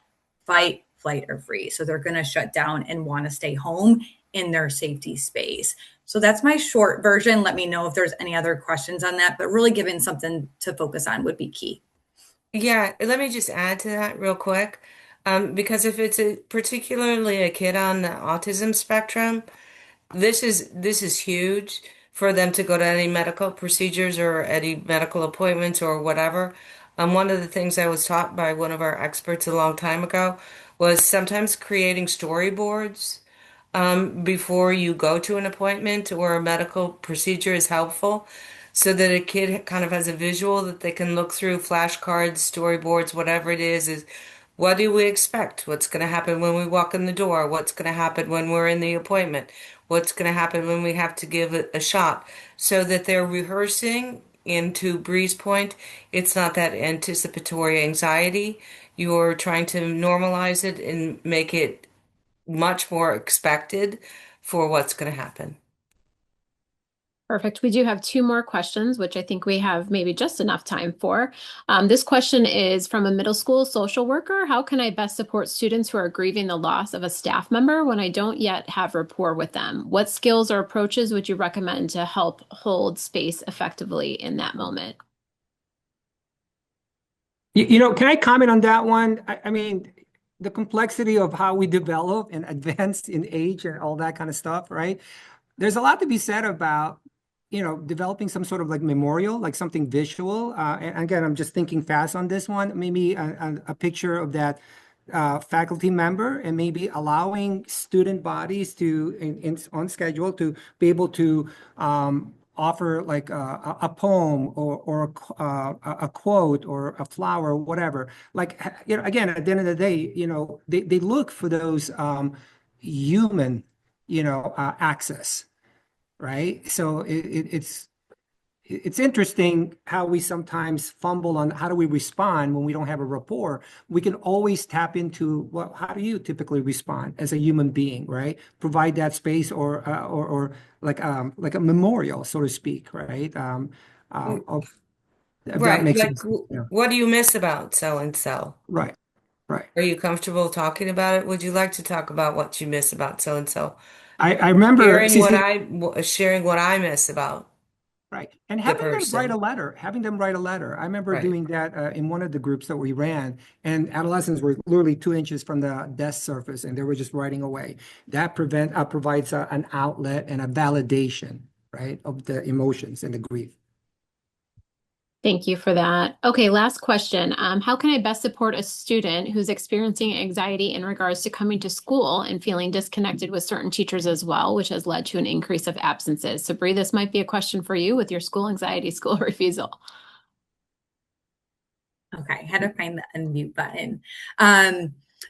fight, flight, or freeze. So they're going to shut down and want to stay home in their safety space. So that's my short version. Let me know if there's any other questions on that, but really giving something to focus on would be key. Yeah, let me just add to that real quick. Because if it's particularly a kid on the autism spectrum, this is huge for them to go to any medical procedures or any medical appointments or whatever. One of the things I was taught by one of our experts a long time ago was sometimes creating storyboards before you go to an appointment or a medical procedure is helpful so that a kid kind of has a visual that they can look through flashcards, storyboards, whatever it is what do we expect? What's going to happen when we walk in the door? What's going to happen when we're in the appointment? What's going to happen when we have to give a shot? So that they're rehearsing. And to Bree's point, it's not that anticipatory anxiety. You're trying to normalize it and make it much more expected for what's going to happen. Perfect. We do have two more questions, which I think we have maybe just enough time for. This question is from a middle school social worker. How can I best support students who are grieving the loss of a staff member when I don't yet have rapport with them? What skills or approaches would you recommend to help hold space effectively in that moment? Can I comment on that one? I mean, the complexity of how we develop and advance in age and all that kind of stuff, right? There's a lot to be said about, developing some sort of like memorial, like something visual. And again, I'm just thinking fast on this one. Maybe a picture of that faculty member, and maybe allowing student bodies to, on schedule, to be able to offer like a poem or a quote or a flower or whatever. Like, again, at the end of the day, they look for those human, access, right? So it's interesting how we sometimes fumble on how do we respond when we don't have a rapport. We can always tap into, well, how do you typically respond as a human being, right? Provide that space, or like a memorial, so to speak, right? If that Right. makes Like, sense. Yeah. what do you miss about so and so? Right. Right. Are you comfortable talking about it? Would you like to talk about what you miss about so and so? I remember, Sharing what I miss about right. And the having them write a person. letter, having them write a letter. I remember Right. doing that in one of the groups that we ran, and adolescents were literally 2 inches from the desk surface, and they were just writing away. That provides an outlet and a validation, right, of the emotions and the grief. Thank you for that. Okay, last question. How can I best support a student who's experiencing anxiety in regards to coming to school and feeling disconnected with certain teachers as well, which has led to an increase of absences? So, Bree, this might be a question for you with your school anxiety, school refusal. Okay, how to find the unmute button.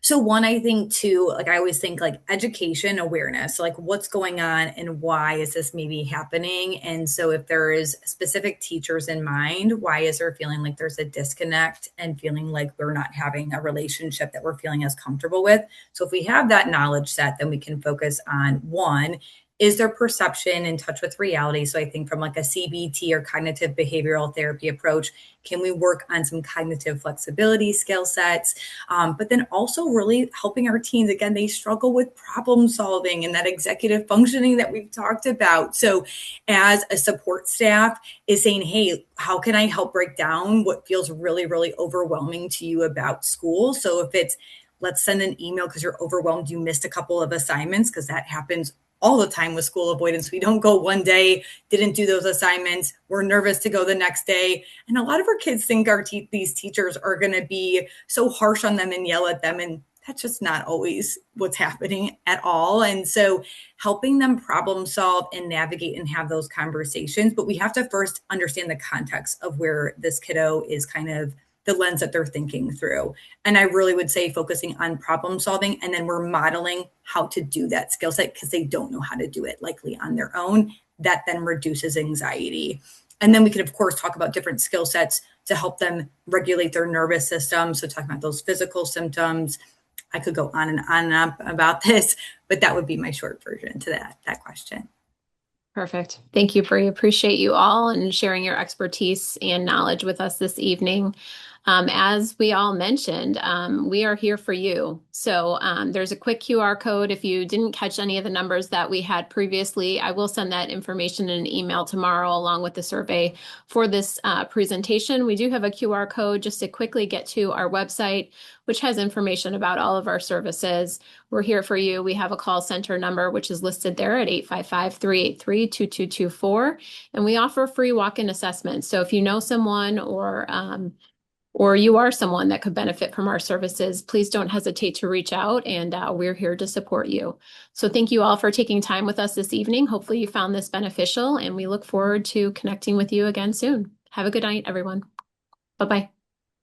So one, I think too, like I always think like education awareness, so like what's going on and why is this maybe happening? And so if there is specific teachers in mind, why is there feeling like there's a disconnect and feeling like we're not having a relationship that we're feeling as comfortable with? So if we have that knowledge set, then we can focus on one, is their perception in touch with reality? So I think from like a CBT or cognitive behavioral therapy approach, can we work on some cognitive flexibility skill sets? But then also really helping our teens. Again, they struggle with problem solving and that executive functioning that we've talked about. So as a support staff is saying, hey, how can I help break down what feels really, really overwhelming to you about school? So if it's, let's send an email because you're overwhelmed, you missed a couple of assignments, because that happens all the time with school avoidance. We don't go one day, didn't do those assignments. We're nervous to go the next day. And a lot of our kids think these teachers are going to be so harsh on them and yell at them. And that's just not always what's happening at all. And so helping them problem solve and navigate and have those conversations. But we have to first understand the context of where this kiddo is, kind of the lens that they're thinking through. And I really would say focusing on problem solving, and then we're modeling how to do that skill set because they don't know how to do it likely on their own. That then reduces anxiety. And then we can, of course, talk about different skill sets to help them regulate their nervous system. So talking about those physical symptoms. I could go on and on about this, but that would be my short version to that question. Perfect. Thank you, Bree. Appreciate you all and sharing your expertise and knowledge with us this evening. As we all mentioned, we are here for you. So there's a quick QR code. If you didn't catch any of the numbers that we had previously, I will send that information in an email tomorrow along with the survey for this presentation. We do have a QR code just to quickly get to our website, which has information about all of our services. We're here for you. We have a call center number, which is listed there at 855-383-2224. And we offer free walk-in assessments. So if you know someone or or you are someone that could benefit from our services, please don't hesitate to reach out, and we're here to support you. So thank you all for taking time with us this evening. Hopefully you found this beneficial, and we look forward to connecting with you again soon. Have a good night, everyone. Bye-bye.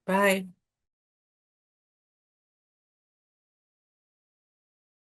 Bye.